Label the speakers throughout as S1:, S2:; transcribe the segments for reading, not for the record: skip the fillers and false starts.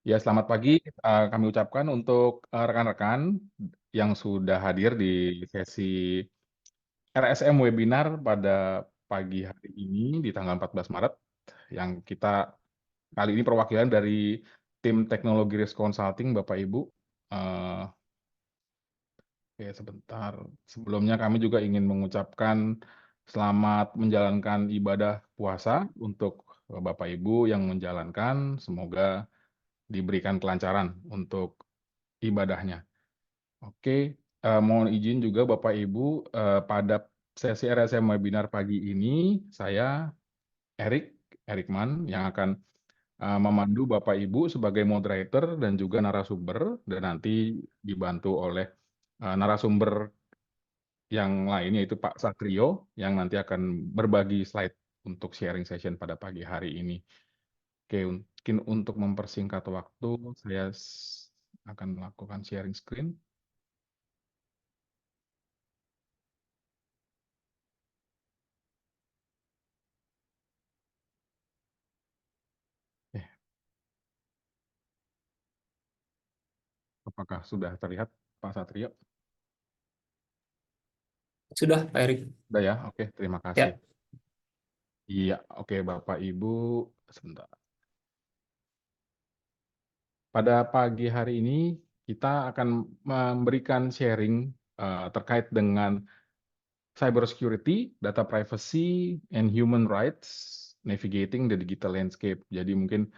S1: Ya, selamat pagi. Kami ucapkan untuk rekan-rekan yang sudah hadir di sesi RSM webinar pada pagi hari ini di tanggal 14 Maret, yang kita kali ini perwakilan dari tim Teknologi Risk Consulting, Bapak Ibu. Eh, Oke, sebentar. Sebelumnya kami juga ingin mengucapkan selamat menjalankan ibadah puasa untuk Bapak Ibu yang menjalankan. Semoga diberikan kelancaran untuk ibadahnya. Oke, mohon izin juga Bapak Ibu, pada sesi RSM webinar pagi ini, saya Erikman yang akan memandu Bapak Ibu sebagai moderator dan juga narasumber, dan nanti dibantu oleh narasumber yang lain, yaitu Pak Satrio, yang nanti akan berbagi slide untuk sharing session pada pagi hari ini. Oke, mungkin untuk mempersingkat waktu, saya akan melakukan sharing screen. Eh, Apakah sudah terlihat, Pak Satrio?
S2: Sudah, Pak Erik.
S1: Sudah ya? Oke, terima kasih.
S2: Ya,
S1: Iya, oke Bapak Ibu, sebentar. Pada pagi hari ini kita akan memberikan sharing terkait dengan cyber security, data privacy, and human rights navigating the digital landscape. Jadi mungkin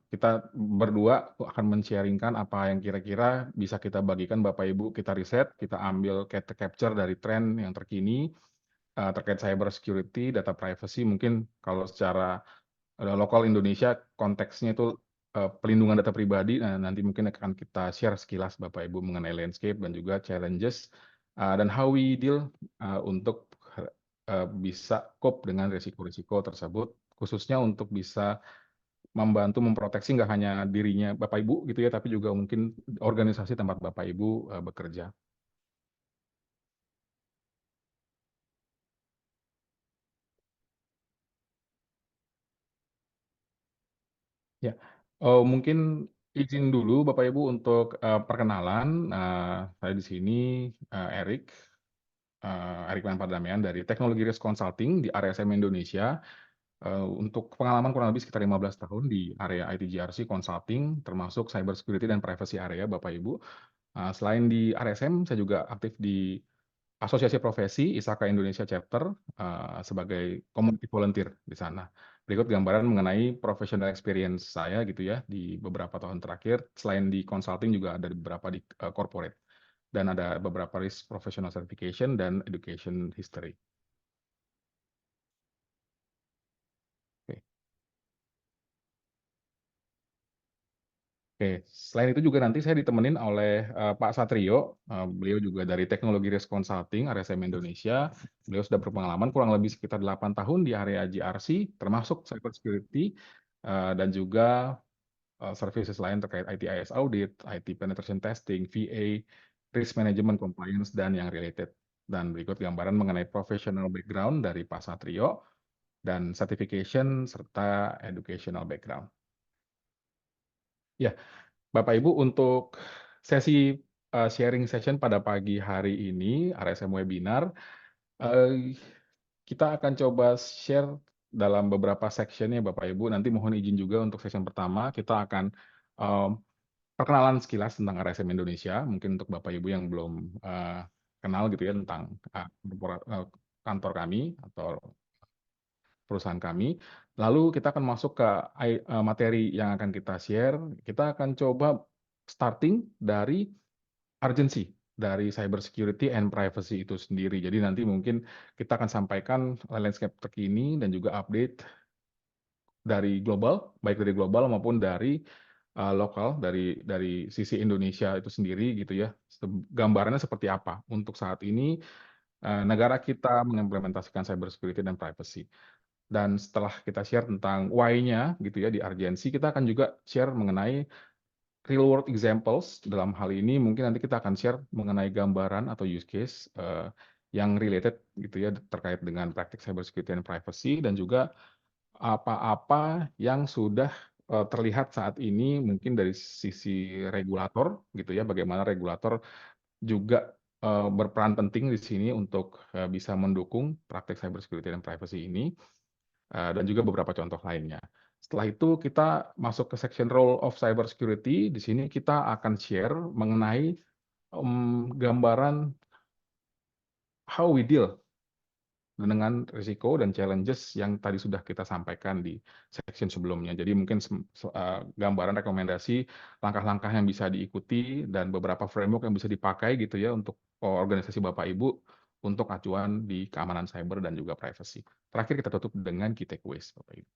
S1: kita berdua akan men-sharingkan apa yang kira-kira bisa kita bagikan Bapak Ibu, kita riset, kita ambil capture dari tren yang terkini terkait cyber security, data privacy. Mungkin kalau secara lokal Indonesia konteksnya itu pelindungan data pribadi. Nah, nanti mungkin akan kita share sekilas Bapak Ibu mengenai landscape dan juga challenges dan how we deal untuk bisa cope dengan risiko-risiko tersebut, khususnya untuk bisa membantu memproteksi nggak hanya dirinya Bapak Ibu gitu ya, tapi juga mungkin organisasi tempat Bapak Ibu bekerja. Ya, mungkin izin dulu Bapak Ibu untuk perkenalan. Saya di sini Erik, Erikman Pardamaian dari Teknologi Risk Consulting di RSM Indonesia. Untuk pengalaman kurang lebih sekitar 15 tahun di area ITGRC Consulting, termasuk cyber security dan privacy area Bapak Ibu. Selain di RSM, saya juga aktif di Asosiasi Profesi ISAKA Indonesia Chapter sebagai community volunteer di sana. Berikut gambaran mengenai professional experience saya gitu ya di beberapa tahun terakhir. Selain di consulting juga ada beberapa di corporate dan ada beberapa risk professional certification dan education history. Oke. Oke, selain itu juga nanti saya ditemenin oleh Pak Satrio. Beliau juga dari Teknologi Risk Consulting, RSM Indonesia. Beliau sudah berpengalaman kurang lebih sekitar 8 tahun di area GRC, termasuk cyber security dan juga services lain terkait ITIS audit, IT penetration testing, VA, risk management compliance, dan yang related. Dan berikut gambaran mengenai professional background dari Pak Satrio dan certification serta educational background. Ya, Bapak Ibu, untuk sesi sharing session pada pagi hari ini, RSM webinar, eh, kita akan coba share dalam beberapa section ya Bapak Ibu. Nanti mohon izin juga untuk session pertama, kita akan em, perkenalan sekilas tentang RSM Indonesia. Mungkin untuk Bapak Ibu yang belum kenal gitu ya tentang kantor kami atau perusahaan kami. Lalu kita akan masuk ke materi yang akan kita share. Kita akan coba starting dari urgency dari cyber security and privacy itu sendiri. Jadi nanti mungkin kita akan sampaikan landscape terkini dan juga update dari global, baik dari global maupun dari lokal, dari sisi Indonesia itu sendiri gitu ya. Gambarannya seperti apa untuk saat ini negara kita mengimplementasikan cyber security dan privacy. Dan setelah kita share tentang why-nya gitu ya di urgensi, kita akan juga share mengenai real world examples. Dalam hal ini mungkin nanti kita akan share mengenai gambaran atau use case yang related gitu ya terkait dengan praktik cyber security and privacy, dan juga apa-apa yang sudah terlihat saat ini mungkin dari sisi regulator gitu ya, bagaimana regulator juga, berperan penting di sini untuk, bisa mendukung praktek cybersecurity dan privacy ini, dan juga beberapa contoh lainnya. Setelah itu kita masuk ke section role of cybersecurity, di sini kita akan share mengenai, gambaran how we deal dengan risiko dan challenges yang tadi sudah kita sampaikan di section sebelumnya. Jadi mungkin gambaran rekomendasi langkah-langkah yang bisa diikuti dan beberapa framework yang bisa dipakai gitu ya untuk organisasi Bapak Ibu untuk acuan di keamanan cyber dan juga privacy. Terakhir kita tutup dengan key takeaways Bapak Ibu.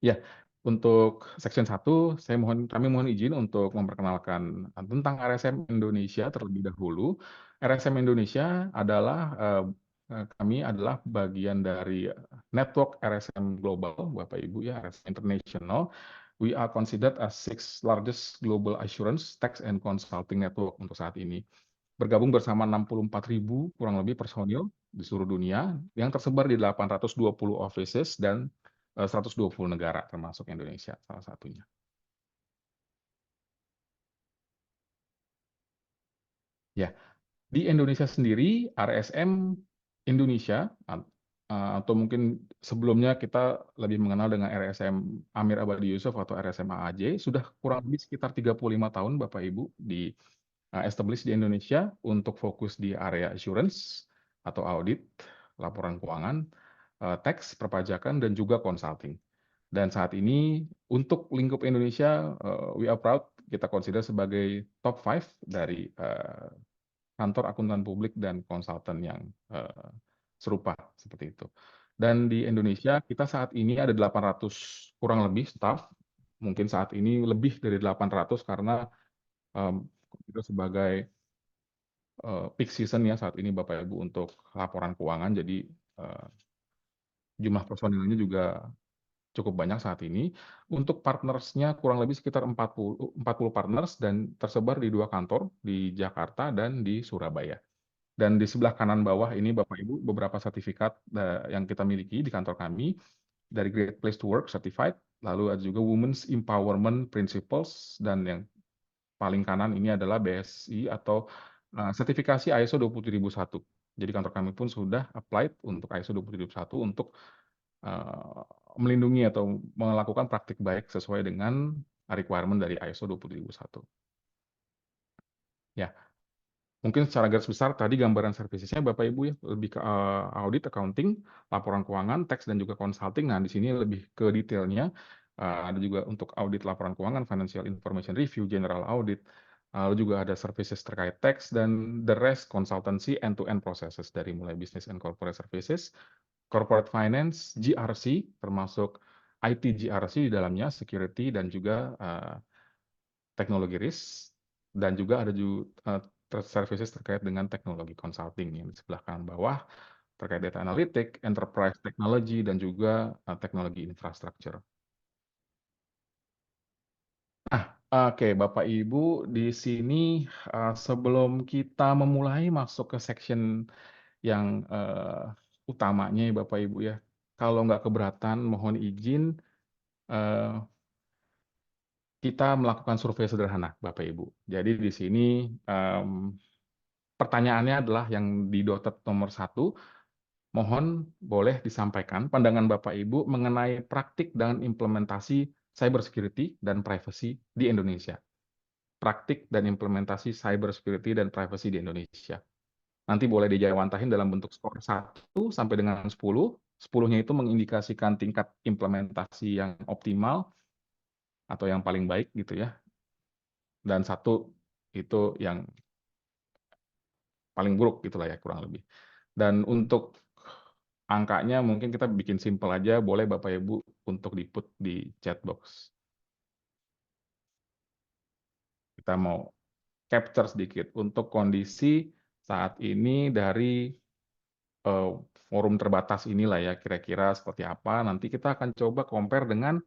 S1: Ya, untuk section 1 kami mohon izin untuk memperkenalkan tentang RSM Indonesia terlebih dahulu. RSM Indonesia adalah, kami adalah bagian dari network RSM global, Bapak Ibu ya, RSM International. We are considered as 6th largest global assurance, tax and consulting network untuk saat ini. Bergabung bersama 64.000 kurang lebih personil di seluruh dunia yang tersebar di 820 offices dan 120 negara termasuk Indonesia salah satunya. Ya, di Indonesia sendiri RSM Indonesia atau mungkin sebelumnya kita lebih mengenal dengan RSM Amir Abadi Yusuf atau RSM AAJ sudah kurang lebih sekitar 35 tahun Bapak Ibu establish di Indonesia untuk fokus di area assurance atau audit, laporan keuangan, tax, perpajakan dan juga consulting. Dan saat ini untuk lingkup Indonesia, we are proud kita consider sebagai top 5 dari kantor akuntan publik dan konsultan yang serupa seperti itu. Dan di Indonesia kita saat ini ada 800 kurang lebih staff, mungkin saat ini lebih dari 800 karena itu sebagai peak season ya saat ini Bapak Ibu untuk laporan keuangan, jadi jumlah personilnya juga cukup banyak saat ini. Untuk partnersnya kurang lebih sekitar 40 partners dan tersebar di 2 kantor, di Jakarta dan di Surabaya. Dan di sebelah kanan bawah ini Bapak Ibu beberapa sertifikat yang kita miliki di kantor kami, dari Great Place to Work Certified, lalu ada juga Women's Empowerment Principles, dan yang paling kanan ini adalah BSI atau sertifikasi ISO 27001. Jadi kantor kami pun sudah applied untuk ISO 27001 untuk melindungi atau melakukan praktik baik sesuai dengan requirement dari ISO 27001. Ya, mungkin secara garis besar tadi gambaran servicesnya Bapak Ibu ya, lebih ke audit, accounting, laporan keuangan, tax dan juga consulting. Nah, di sini lebih ke detailnya. Ada juga untuk audit laporan keuangan, financial information review, general audit. Lalu juga ada services terkait tax dan the rest consultancy end-to-end processes dari mulai business and corporate services, corporate finance, GRC, termasuk IT GRC di dalamnya, security dan juga teknologi risk, dan juga ada services terkait dengan teknologi consulting yang di sebelah kanan bawah, terkait data analytic, enterprise technology, dan juga teknologi infrastructure. Nah, oke Bapak Ibu, di sini sebelum kita memulai masuk ke section yang utamanya ya Bapak Ibu ya, kalau nggak keberatan mohon izin kita melakukan survei sederhana Bapak Ibu. Jadi di sini pertanyaannya adalah yang di dotted nomor 1, mohon boleh disampaikan pandangan Bapak Ibu mengenai praktik dan implementasi cybersecurity dan privacy di Indonesia. Praktik dan implementasi cybersecurity dan privacy di Indonesia. Nanti boleh dijawantahin dalam bentuk skor 1 sampai dengan 10. 10-nya itu mengindikasikan tingkat implementasi yang optimal atau yang paling baik gitu ya. Dan 1 itu yang paling buruk gitulah ya kurang lebih. Dan untuk angkanya mungkin kita bikin simpel aja, boleh Bapak Ibu untuk di-put di chat box. Kita mau capture sedikit untuk kondisi saat ini dari forum terbatas inilah ya, kira-kira seperti apa. Nanti kita akan coba compare dengan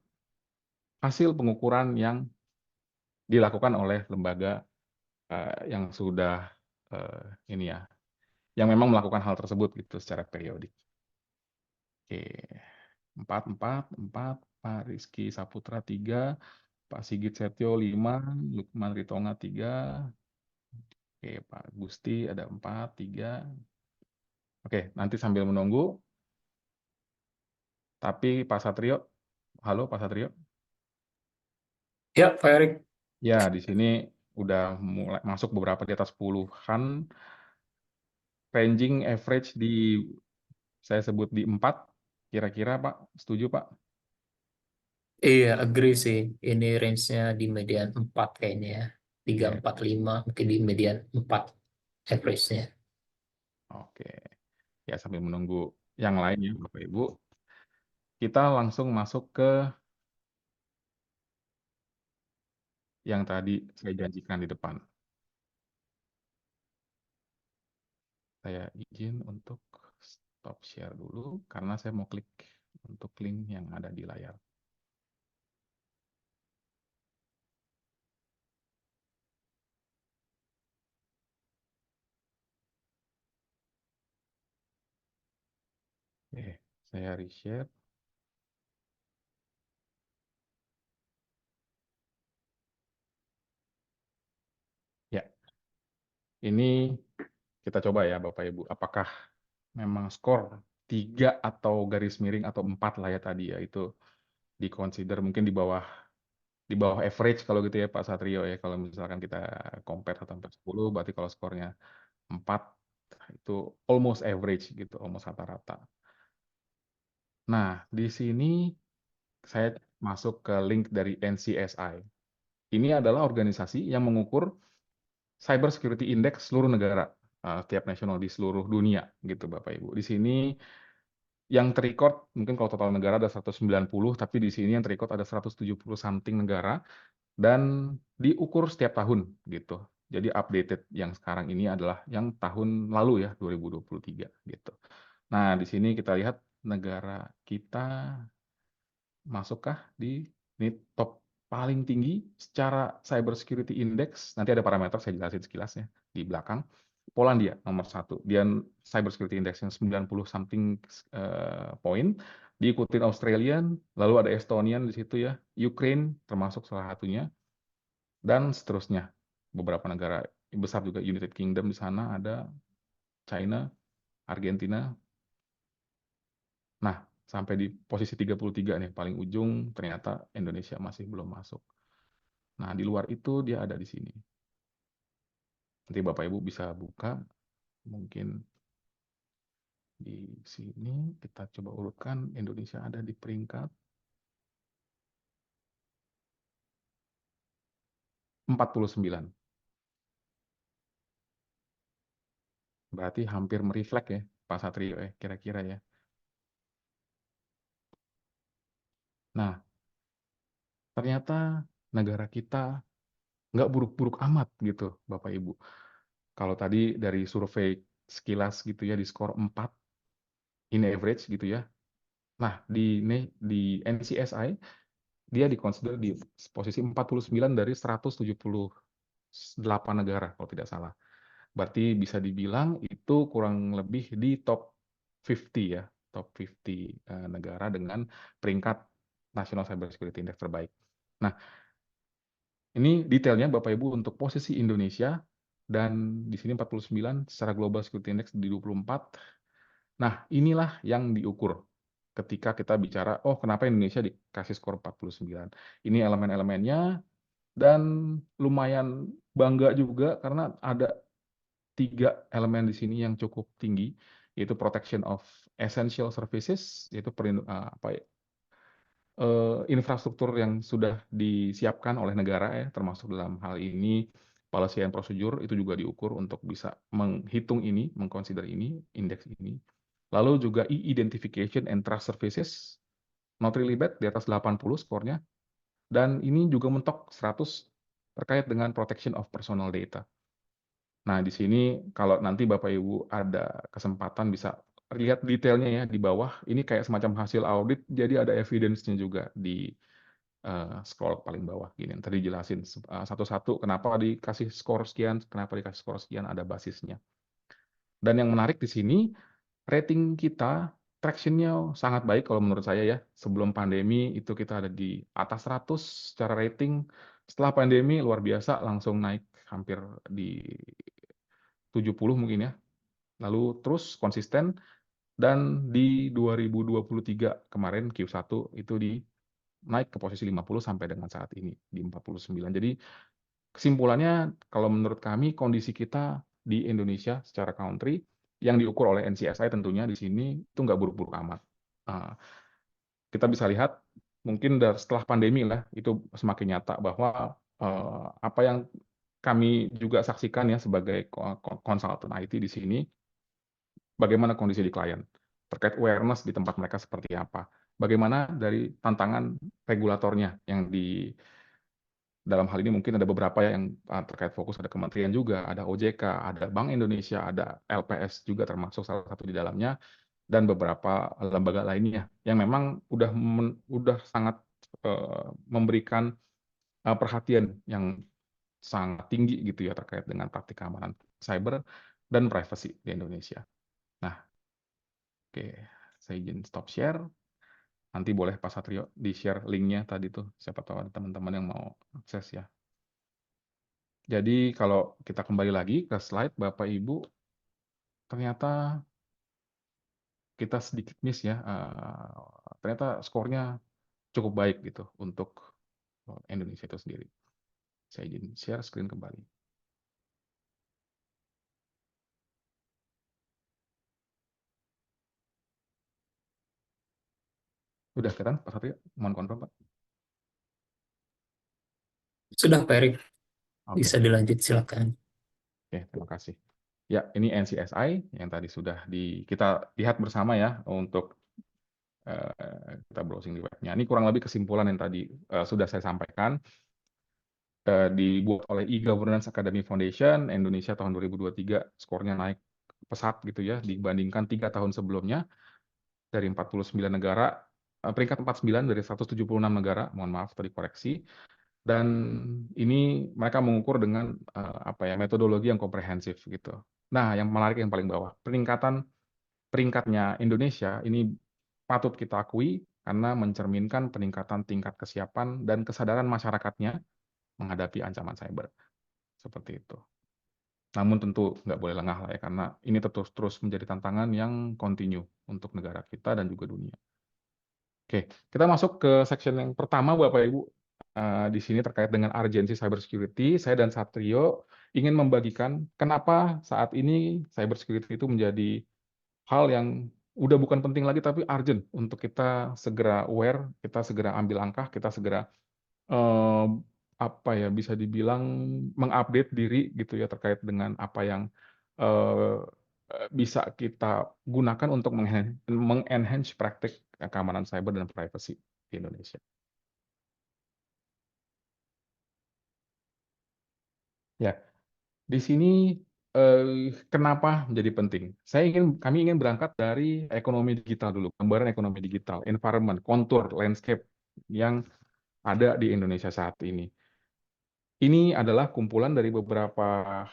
S1: hasil pengukuran yang dilakukan oleh lembaga yang sudah ini ya, yang memang melakukan hal tersebut gitu secara periodik. Oke, 4, 4, 4. Pak Rizky Saputra 3, Pak Sigit Setio 5, Lukman Ritonga 3, oke, Pak Gusti ada 4, 3. Oke, nanti sambil menunggu, tapi Pak Satrio, halo Pak Satrio.
S2: Ya, Pak Erik.
S1: Ya, di sini udah mulai masuk beberapa di atas puluhan, ranging average saya sebut di 4, kira-kira Pak, setuju Pak?
S2: Iya, agree sih. Ini range-nya di median 4 kayaknya ya. Tiga
S1: Ya,
S2: empat lima mungkin di median 4 average-nya.
S1: oke. Ya, sambil menunggu yang lainnya, Bapak Ibu, kita langsung masuk ke yang tadi saya janjikan di depan. Saya izin untuk stop share dulu, karena saya mau klik untuk link yang ada di layar. Oke, saya reshare. Ya, ini kita coba ya Bapak Ibu, apakah memang skor 3 atau garis miring atau 4 lah ya tadi ya, itu di-consider mungkin di bawah average kalau gitu ya Pak Satrio ya. Kalau misalkan kita compare 1 sampai 10, berarti kalau skornya 4 itu almost average gitu, almost rata-rata. Nah, di sini saya masuk ke link dari NCSI. Ini adalah organisasi yang mengukur Cyber Security Index seluruh negara, tiap nasional di seluruh dunia gitu Bapak Ibu. Di sini yang terrecord mungkin kalau total negara ada 190, tapi di sini yang terrecord ada 170 something negara dan diukur setiap tahun gitu. Jadi updated yang sekarang ini adalah yang tahun lalu ya, 2023 gitu. Nah, di sini kita lihat negara kita masukkah di ini top paling tinggi secara cyber security index. Nanti ada parameter saya jelasin sekilas ya di belakang. Polandia nomor 1. Dia cyber security index yang 90 something poin. Diikutin Australian, lalu ada Estonian di situ ya, Ukraine termasuk salah satunya, dan seterusnya. Beberapa negara besar juga, United Kingdom di sana ada, China, Argentina. Nah, sampai di posisi 33 nih, paling ujung ternyata Indonesia masih belum masuk. Nah, di luar itu dia ada di sini. Nanti Bapak Ibu bisa buka, mungkin di sini kita coba urutkan, Indonesia ada di peringkat 49. Berarti hampir mereflek ya, Pak Satrio ya, kira-kira ya. Nah, ternyata negara kita nggak buruk-buruk amat gitu, Bapak Ibu. Kalau tadi dari survei sekilas gitu ya, di skor 4, in average gitu ya. Nah, di NCSI, dia dikonsider di posisi 49 dari 178 negara, kalau tidak salah. Berarti bisa dibilang itu kurang lebih di top 50 ya, top 50 negara dengan peringkat National Cyber Security Index terbaik. Nah, ini detailnya Bapak Ibu untuk posisi Indonesia, dan di sini 49 secara Global Security Index di 24. Nah, inilah yang diukur ketika kita bicara, oh kenapa Indonesia dikasih skor 49. Ini elemen-elemennya, dan lumayan bangga juga karena ada 3 elemen di sini yang cukup tinggi, yaitu protection of essential services, yaitu infrastruktur yang sudah disiapkan oleh negara ya, termasuk dalam hal ini policy and procedure, itu juga diukur untuk bisa menghitung ini, mengconsider ini, indeks ini. Lalu juga e-identification and trust services, not really bad, di atas 80 skornya. Dan ini juga mentok 100 terkait dengan protection of personal data. Nah, di sini kalau nanti Bapak Ibu ada kesempatan bisa lihat detailnya ya di bawah. Ini kayak semacam hasil audit, jadi ada evidence-nya juga di scroll paling bawah. Gini, tadi jelasin satu-satu kenapa dikasih skor sekian, kenapa dikasih skor sekian, ada basisnya. Dan yang menarik di sini, rating kita traction-nya sangat baik kalau menurut saya ya. Sebelum pandemi itu kita ada di atas 100 secara rating. Setelah pandemi luar biasa langsung naik hampir di 70 mungkin ya. Lalu terus konsisten dan di 2023 kemarin Q1 itu naik ke posisi 50 sampai dengan saat ini di 49. Jadi kesimpulannya kalau menurut kami kondisi kita di Indonesia secara country yang diukur oleh NCSI tentunya di sini itu nggak buruk-buruk amat. Eee, kita bisa lihat mungkin setelah pandemi lah itu semakin nyata bahwa, apa yang kami juga saksikan ya sebagai konsultan IT di sini, bagaimana kondisi di klien, terkait awareness di tempat mereka seperti apa, bagaimana dari tantangan regulatornya yang dalam hal ini mungkin ada beberapa ya yang, terkait fokus ada kementerian juga, ada OJK, ada Bank Indonesia, ada LPS juga termasuk salah satu di dalamnya, dan beberapa lembaga lainnya yang memang udah sangat, memberikan, perhatian yang sangat tinggi gitu ya terkait dengan praktik keamanan cyber dan privacy di Indonesia. Nah, oke, saya izin stop share, nanti boleh Pak Satrio di-share link-nya tadi tuh, siapa tahu ada teman-teman yang mau akses ya. Jadi kalau kita kembali lagi ke slide Bapak Ibu, ternyata kita sedikit miss ya, ternyata skornya cukup baik gitu untuk, Indonesia itu sendiri. Saya izin share screen kembali. Udah kelihatan Pak Satrio? Mohon konfirm Pak.
S2: Sudah, Pak Erik.
S1: Oke,
S2: Bisa dilanjut, silakan.
S1: oke, terima kasih. Ya, ini NCSI yang tadi sudah kita lihat bersama ya untuk kita browsing di webnya. Ini kurang lebih kesimpulan yang tadi sudah saya sampaikan. Dibuat oleh e-Governance Academy Foundation, Indonesia tahun 2023 skornya naik pesat gitu ya dibandingkan 3 tahun sebelumnya dari 49 negara, peringkat 49 dari 176 negara, mohon maaf tadi koreksi. Dan ini mereka mengukur dengan apa ya metodologi yang komprehensif gitu. Nah, yang menarik yang paling bawah, peringkatnya Indonesia ini patut kita akui karena mencerminkan peningkatan tingkat kesiapan dan kesadaran masyarakatnya menghadapi ancaman cyber. Seperti itu. Namun tentu nggak boleh lengah lah ya, karena ini terus menjadi tantangan yang continue untuk negara kita dan juga dunia. Oke, kita masuk ke section yang pertama Bapak Ibu. Di sini terkait dengan urgensi cybersecurity, saya dan Satrio ingin membagikan kenapa saat ini cybersecurity itu menjadi hal yang udah bukan penting lagi tapi urgent untuk kita segera aware, kita segera ambil langkah, kita segera Eee, apa ya, bisa dibilang mengupdate diri gitu ya terkait dengan apa yang, eee bisa kita gunakan untuk meng-enhance praktik keamanan cyber dan privacy di Indonesia. Ya, di sini, kenapa menjadi penting? Kami ingin berangkat dari ekonomi digital dulu, gambaran ekonomi digital, environment, kontur, landscape yang ada di Indonesia saat ini. Ini adalah kumpulan dari beberapa,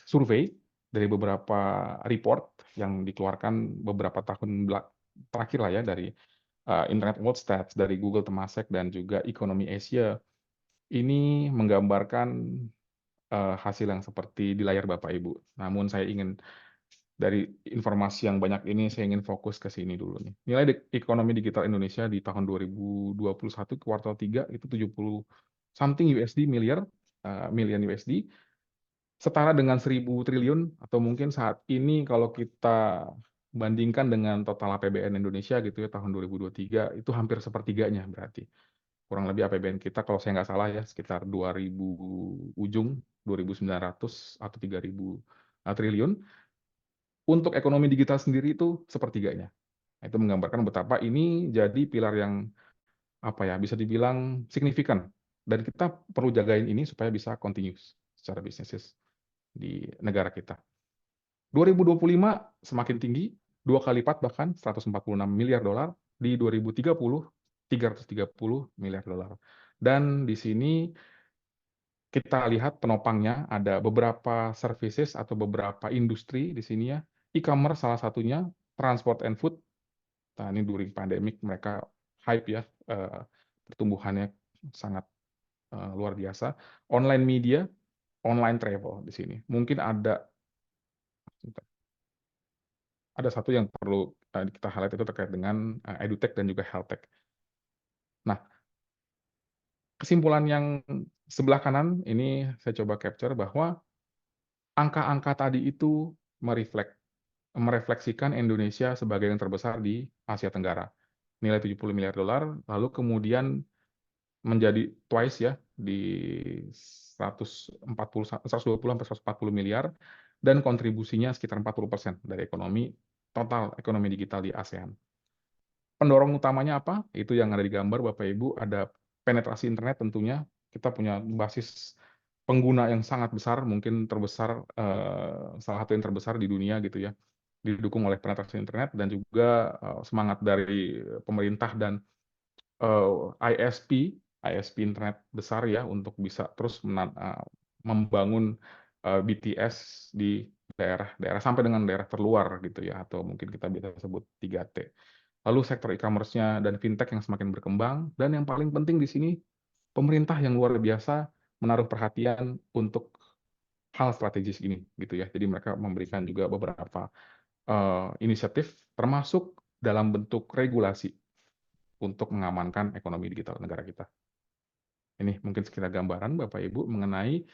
S1: survei, dari beberapa report yang dikeluarkan beberapa tahun terakhir lah ya dari, Internet World Stats, dari Google Temasek dan juga Ekonomi Asia. Ini menggambarkan, hasil yang seperti di layar Bapak Ibu. Namun saya ingin dari informasi yang banyak ini, saya ingin fokus ke sini dulu nih. Nilai ekonomi digital Indonesia di tahun 2021 kuartal 3 itu 70 something USD miliar, million USD, setara dengan 1.000 triliun atau mungkin saat ini kalau kita bandingkan dengan total APBN Indonesia gitu ya tahun 2023 itu hampir sepertiganya berarti. Kurang lebih APBN kita kalau saya nggak salah ya sekitar 2.000 ujung, 2.900 atau 3.000 triliun. Untuk ekonomi digital sendiri itu sepertiganya. Nah, itu menggambarkan betapa ini jadi pilar yang, apa ya, bisa dibilang signifikan dan kita perlu jagain ini supaya bisa continuous secara bisnis di negara kita. 2025 semakin tinggi, 2 kali lipat bahkan 146 miliar dolar, di 2030 330 miliar dolar. Dan di sini kita lihat penopangnya ada beberapa services atau beberapa industri di sini ya, e-commerce salah satunya, transport and food, Nah, ini during pandemic mereka hype ya, pertumbuhannya sangat luar biasa. Online media, online travel di sini. Mungkin ada satu yang perlu kita highlight itu terkait dengan edutech dan juga healthtech. Nah, kesimpulan yang sebelah kanan ini saya coba capture bahwa angka-angka tadi itu merefleksikan Indonesia sebagai yang terbesar di Asia Tenggara. Nilai 70 miliar dolar, lalu kemudian menjadi twice ya di 120 sampai 140 miliar, dan kontribusinya sekitar 40% dari total ekonomi digital di ASEAN. Pendorong utamanya apa? Itu yang ada di gambar Bapak Ibu, ada penetrasi internet tentunya. Kita punya basis pengguna yang sangat besar, mungkin terbesar, salah satu yang terbesar di dunia gitu ya. Didukung oleh penetrasi internet dan juga semangat dari pemerintah dan ISP internet besar ya untuk bisa terus membangun BTS di daerah-daerah sampai dengan daerah terluar gitu ya, atau mungkin kita bisa sebut 3T. Lalu sektor e-commerce-nya dan fintech yang semakin berkembang, dan yang paling penting di sini pemerintah yang luar biasa menaruh perhatian untuk hal strategis ini gitu ya. Jadi mereka memberikan juga beberapa inisiatif termasuk dalam bentuk regulasi untuk mengamankan ekonomi digital negara kita. Ini mungkin sekitar gambaran Bapak Ibu mengenai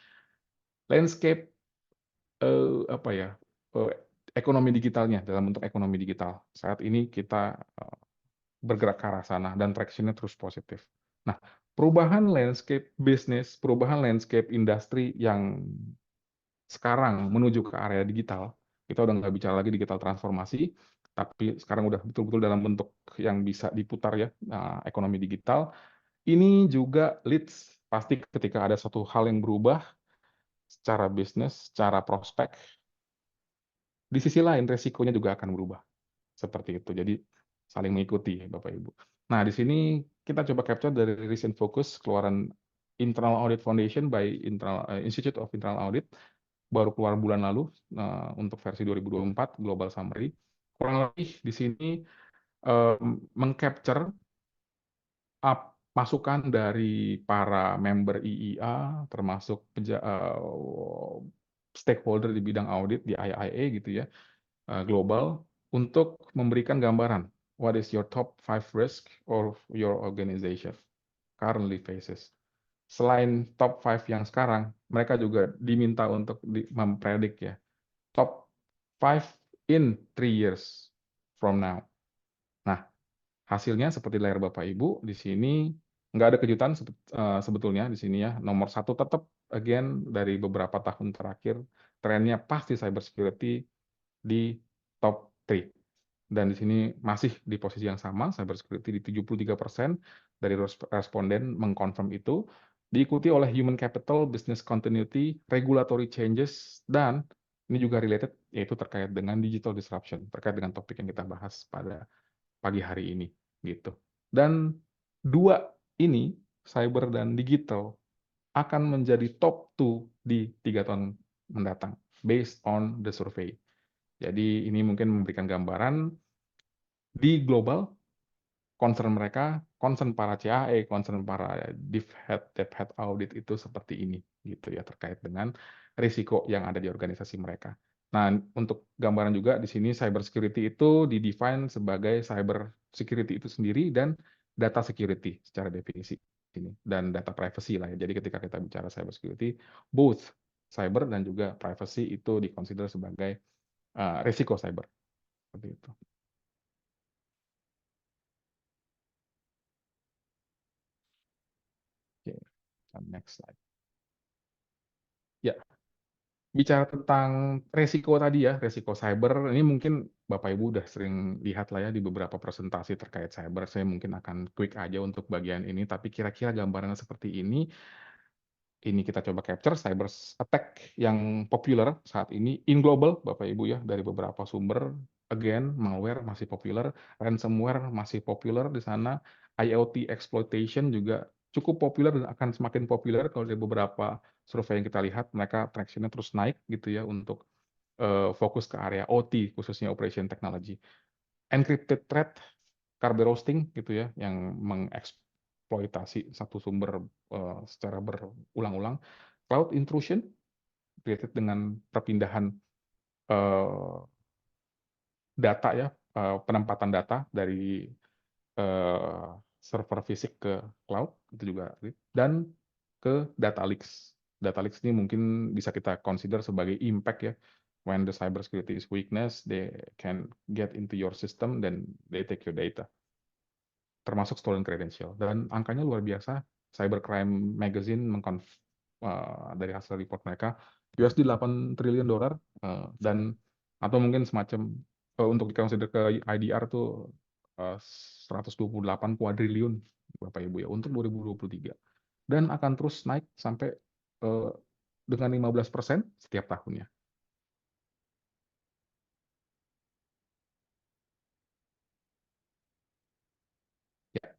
S1: landscape apa ya, eh, ekonomi digitalnya dalam bentuk ekonomi digital. Saat ini kita bergerak ke arah sana dan traction-nya terus positif. Nah, perubahan landscape bisnis, perubahan landscape industri yang sekarang menuju ke area digital, kita udah nggak bicara lagi digital transformasi, tapi sekarang udah betul-betul dalam bentuk yang bisa diputar ya, ekonomi digital. Ini juga leads pasti ketika ada suatu hal yang berubah secara bisnis, secara prospek, di sisi lain resikonya juga akan berubah. Seperti itu. Jadi saling mengikuti Bapak Ibu. Nah, di sini kita coba capture dari recent focus keluaran Internal Audit Foundation by Institute of Internal Audit, baru keluar bulan lalu untuk versi 2024 Global Summary. Kurang lebih di sini mengcapture masukan dari para member IIA, termasuk stakeholder di bidang audit di IIA gitu ya, global, untuk memberikan gambaran what is your top 5 risk of your organization currently faces. Selain top 5 yang sekarang, mereka juga diminta untuk mempredik ya, top 5 in 3 years from now. Nah, hasilnya seperti layar Bapak Ibu di sini nggak ada kejutan sebetulnya di sini ya. Nomor satu tetap again dari beberapa tahun terakhir trennya pasti cybersecurity di top 3. Dan di sini masih di posisi yang sama, cybersecurity di 73% dari responden mengkonfirm itu, diikuti oleh human capital, business continuity, regulatory changes, dan ini juga related, yaitu terkait dengan digital disruption, terkait dengan topik yang kita bahas pada pagi hari ini. Gitu. Dan dua ini, cyber dan digital, akan menjadi top 2 di 3 tahun mendatang, based on the survey. Jadi ini mungkin memberikan gambaran di global, concern mereka, concern para CAE, concern para div head, dev head audit itu seperti ini, gitu ya, terkait dengan risiko yang ada di organisasi mereka. Nah, untuk gambaran juga di sini cyber security itu didefine sebagai cyber security itu sendiri dan data security secara definisi ini, dan data privacy lah ya. Jadi ketika kita bicara cyber security, both cyber dan juga privacy itu dikonsider sebagai risiko cyber seperti itu. Oke, next slide. Ya, bicara tentang resiko tadi ya, resiko cyber, ini mungkin Bapak Ibu udah sering lihat lah ya di beberapa presentasi terkait cyber. Saya mungkin akan quick aja untuk bagian ini, tapi kira-kira gambarannya seperti ini kita coba capture cyber attack yang populer saat ini in global, Bapak Ibu ya, dari beberapa sumber. Again, malware masih populer, ransomware masih populer di sana, IoT exploitation juga cukup populer dan akan semakin populer kalau dari beberapa survei yang kita lihat, mereka traction-nya terus naik gitu ya untuk fokus ke area OT, khususnya operation technology. Encrypted threat roasting gitu ya, yang mengeksploitasi satu sumber secara berulang-ulang. Cloud intrusion related dengan perpindahan eh, data ya, penempatan data dari server fisik ke cloud itu juga, dan ke data leaks. Data leaks ini mungkin bisa kita consider sebagai impact ya. When the cybersecurity is weakness, they can get into your system dan they take your data, termasuk stolen credential. Dan angkanya luar biasa. Cybercrime Magazine dari hasil report mereka USD 8 triliun dolar, dan atau mungkin semacam untuk dikonsider ke IDR tuh 128 kuadriliun Bapak Ibu ya untuk 2023, dan akan terus naik sampai eh, dengan 15% setiap tahunnya. Ya.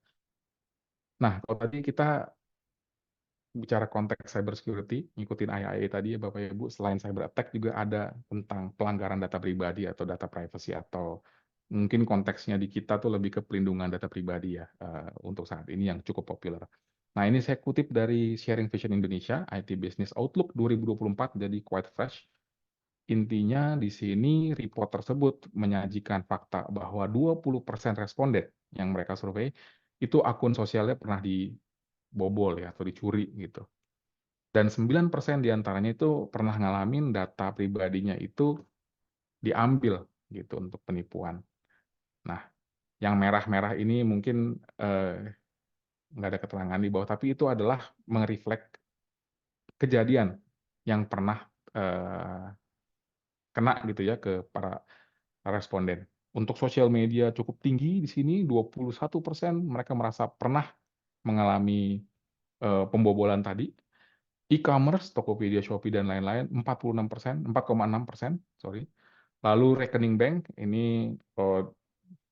S1: Nah, kalau tadi kita bicara konteks cybersecurity, ngikutin IAEA tadi ya Bapak Ibu, selain cyber attack juga ada tentang pelanggaran data pribadi atau data privacy, atau mungkin konteksnya di kita tuh lebih ke pelindungan data pribadi ya, untuk saat ini yang cukup populer. Nah, ini saya kutip dari Sharing Vision Indonesia, IT Business Outlook 2024, jadi quite fresh. Intinya di sini report tersebut menyajikan fakta bahwa 20% responden yang mereka survei itu akun sosialnya pernah dibobol ya atau dicuri gitu. Dan 9% diantaranya itu pernah ngalamin data pribadinya itu diambil gitu untuk penipuan. Nah, yang merah-merah ini mungkin nggak ada keterangan di bawah, tapi itu adalah mereflek kejadian yang pernah kena gitu ya ke para responden. Untuk sosial media cukup tinggi di sini, 21% mereka merasa pernah mengalami pembobolan tadi. E-commerce, Tokopedia, Shopee, dan lain-lain, 46%, 4,6%, sorry. Lalu rekening bank, ini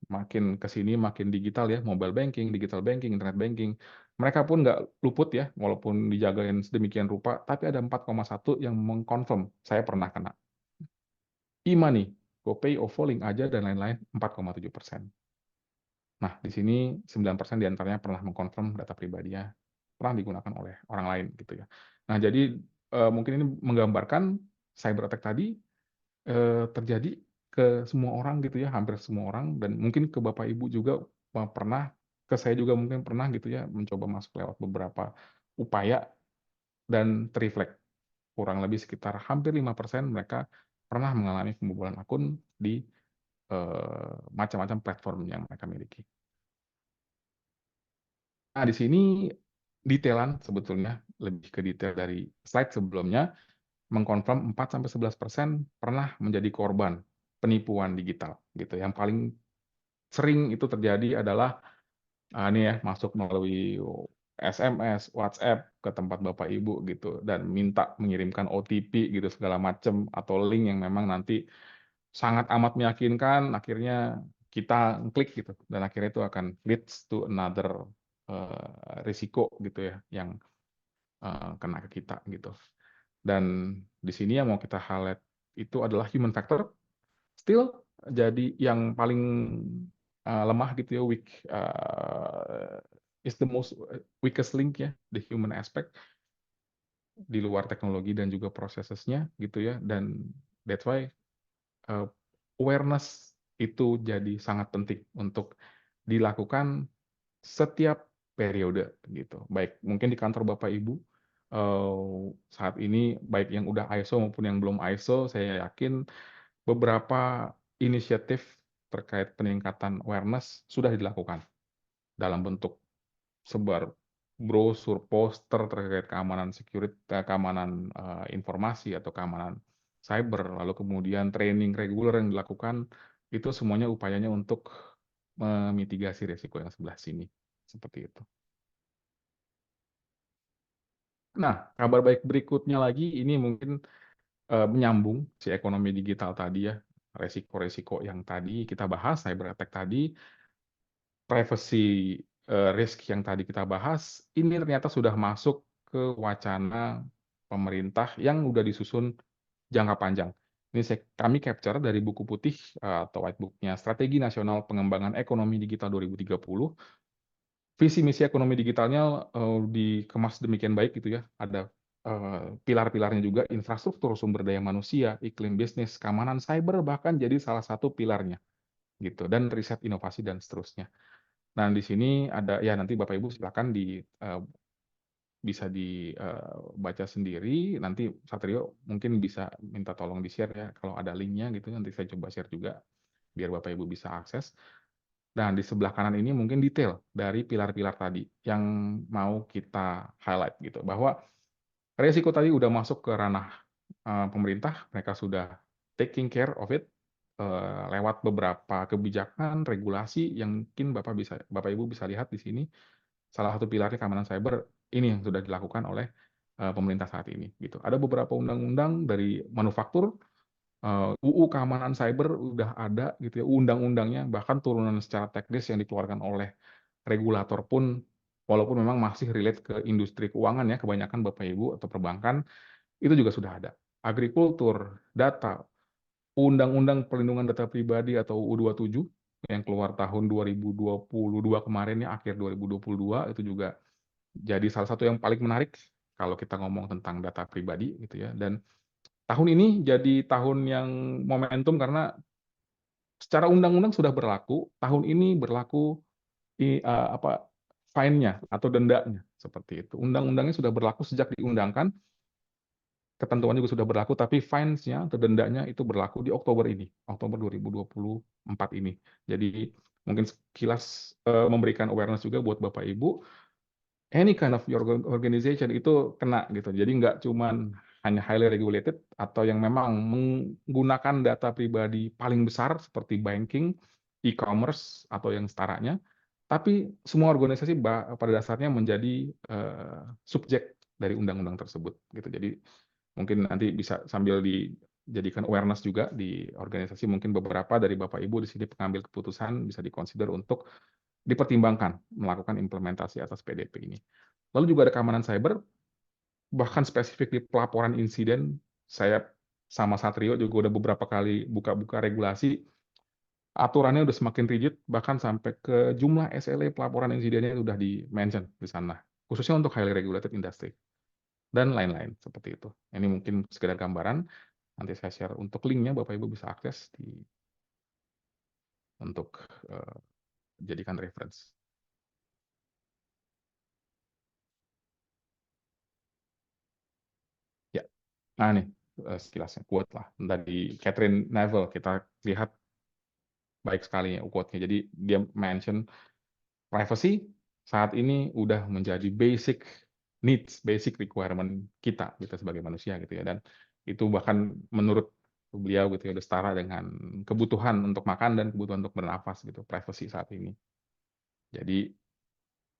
S1: makin ke sini makin digital ya, mobile banking, digital banking, internet banking. Mereka pun nggak luput ya, walaupun dijagain sedemikian rupa, tapi ada 4,1 yang mengkonfirm, saya pernah kena. E-money, GoPay, OVO, Link Aja, dan lain-lain, 4,7%. Nah, di sini 9% diantaranya pernah mengkonfirm data pribadinya pernah digunakan oleh orang lain gitu ya. Nah, jadi mungkin ini menggambarkan cyber attack tadi terjadi ke semua orang gitu ya, hampir semua orang, dan mungkin ke Bapak Ibu juga pernah, ke saya juga mungkin pernah gitu ya, mencoba masuk lewat beberapa upaya dan terreflect. Kurang lebih sekitar hampir 5% mereka pernah mengalami pembobolan akun di macam-macam platform yang mereka miliki. Nah, di sini detailan sebetulnya, lebih ke detail dari slide sebelumnya, mengkonfirm 4-11% pernah menjadi korban penipuan digital gitu. Yang paling sering itu terjadi adalah ini ya, masuk melalui SMS, WhatsApp ke tempat Bapak Ibu gitu dan minta mengirimkan OTP gitu segala macam, atau link yang memang nanti sangat amat meyakinkan, akhirnya kita klik gitu, dan akhirnya itu akan leads to another risiko gitu ya yang kena ke kita gitu. Dan di sini yang mau kita highlight itu adalah human factor, still jadi yang paling lemah gitu ya, is the most weakest link ya, the human aspect di luar teknologi dan juga prosesnya gitu ya, dan that's why awareness itu jadi sangat penting untuk dilakukan setiap periode gitu. Baik mungkin di kantor Bapak Ibu saat ini, baik yang udah ISO maupun yang belum ISO, saya yakin beberapa inisiatif terkait peningkatan awareness sudah dilakukan dalam bentuk sebar brosur, poster terkait keamanan security, keamanan informasi atau keamanan cyber, lalu kemudian training reguler yang dilakukan, itu semuanya upayanya untuk memitigasi risiko yang sebelah sini. Seperti itu. Nah, kabar baik berikutnya lagi, ini mungkin menyambung si ekonomi digital tadi ya, resiko-resiko yang tadi kita bahas, cyber attack tadi, privacy risk yang tadi kita bahas, ini ternyata sudah masuk ke wacana pemerintah yang udah disusun jangka panjang. Ini kami capture dari buku putih atau white book-nya Strategi Nasional Pengembangan Ekonomi Digital 2030. Visi misi ekonomi digitalnya dikemas demikian baik gitu ya. Ada pilar-pilarnya juga, infrastruktur sumber daya manusia, iklim bisnis, keamanan cyber bahkan jadi salah satu pilarnya gitu, dan riset inovasi dan seterusnya. Nah, di sini ada ya, nanti Bapak Ibu silakan bisa dibaca sendiri. Nanti Satrio mungkin bisa minta tolong di-share ya kalau ada linknya gitu, nanti saya coba share juga biar Bapak Ibu bisa akses. Nah, di sebelah kanan ini mungkin detail dari pilar-pilar tadi yang mau kita highlight gitu, bahwa resiko tadi udah masuk ke ranah pemerintah, mereka sudah taking care of it lewat beberapa kebijakan, regulasi yang mungkin Bapak Ibu bisa lihat di sini. Salah satu pilarnya keamanan cyber ini yang sudah dilakukan oleh pemerintah saat ini gitu. Ada beberapa undang-undang dari manufaktur, UU keamanan cyber udah ada gitu ya, undang-undangnya, bahkan turunan secara teknis yang dikeluarkan oleh regulator pun, walaupun memang masih relate ke industri keuangan ya, kebanyakan Bapak Ibu atau perbankan, itu juga sudah ada. Agrikultur, data, Undang-Undang Perlindungan Data Pribadi atau UU 27 yang keluar tahun 2022 kemarin ya, akhir 2022, itu juga jadi salah satu yang paling menarik kalau kita ngomong tentang data pribadi gitu ya. Dan tahun ini jadi tahun yang momentum karena secara undang-undang sudah berlaku, tahun ini berlaku fine-nya atau dendanya seperti itu. Undang-undangnya sudah berlaku sejak diundangkan, ketentuannya juga sudah berlaku, tapi fines-nya atau dendanya itu berlaku di Oktober ini, Oktober 2024 ini. Jadi mungkin sekilas memberikan awareness juga buat Bapak Ibu, any kind of your organization itu kena gitu. Jadi nggak cuman hanya highly regulated atau yang memang menggunakan data pribadi paling besar seperti banking, e-commerce atau yang setaranya, tapi semua organisasi pada dasarnya menjadi subjek dari undang-undang tersebut gitu. Jadi mungkin nanti bisa sambil dijadikan awareness juga di organisasi, mungkin beberapa dari Bapak Ibu di sini pengambil keputusan bisa dikonsider untuk dipertimbangkan melakukan implementasi atas PDP ini. Lalu juga ada keamanan cyber, bahkan spesifik di pelaporan insiden, saya sama Satrio juga udah beberapa kali buka-buka regulasi, aturannya udah semakin rigid, bahkan sampai ke jumlah SLA pelaporan insidennya sudah di-mention di sana, khususnya untuk highly regulated industry, dan lain-lain seperti itu. Ini mungkin sekedar gambaran, nanti saya share untuk linknya, Bapak Ibu bisa akses untuk jadikan reference. Ya, nah nih sekilasnya quote lah dari Catherine Neville, kita lihat baik sekali ya quote-nya. Jadi dia mention privacy saat ini udah menjadi basic needs, basic requirement kita sebagai manusia gitu ya. Dan itu bahkan menurut beliau gitu ya udah setara dengan kebutuhan untuk makan dan kebutuhan untuk bernafas gitu, privacy saat ini. Jadi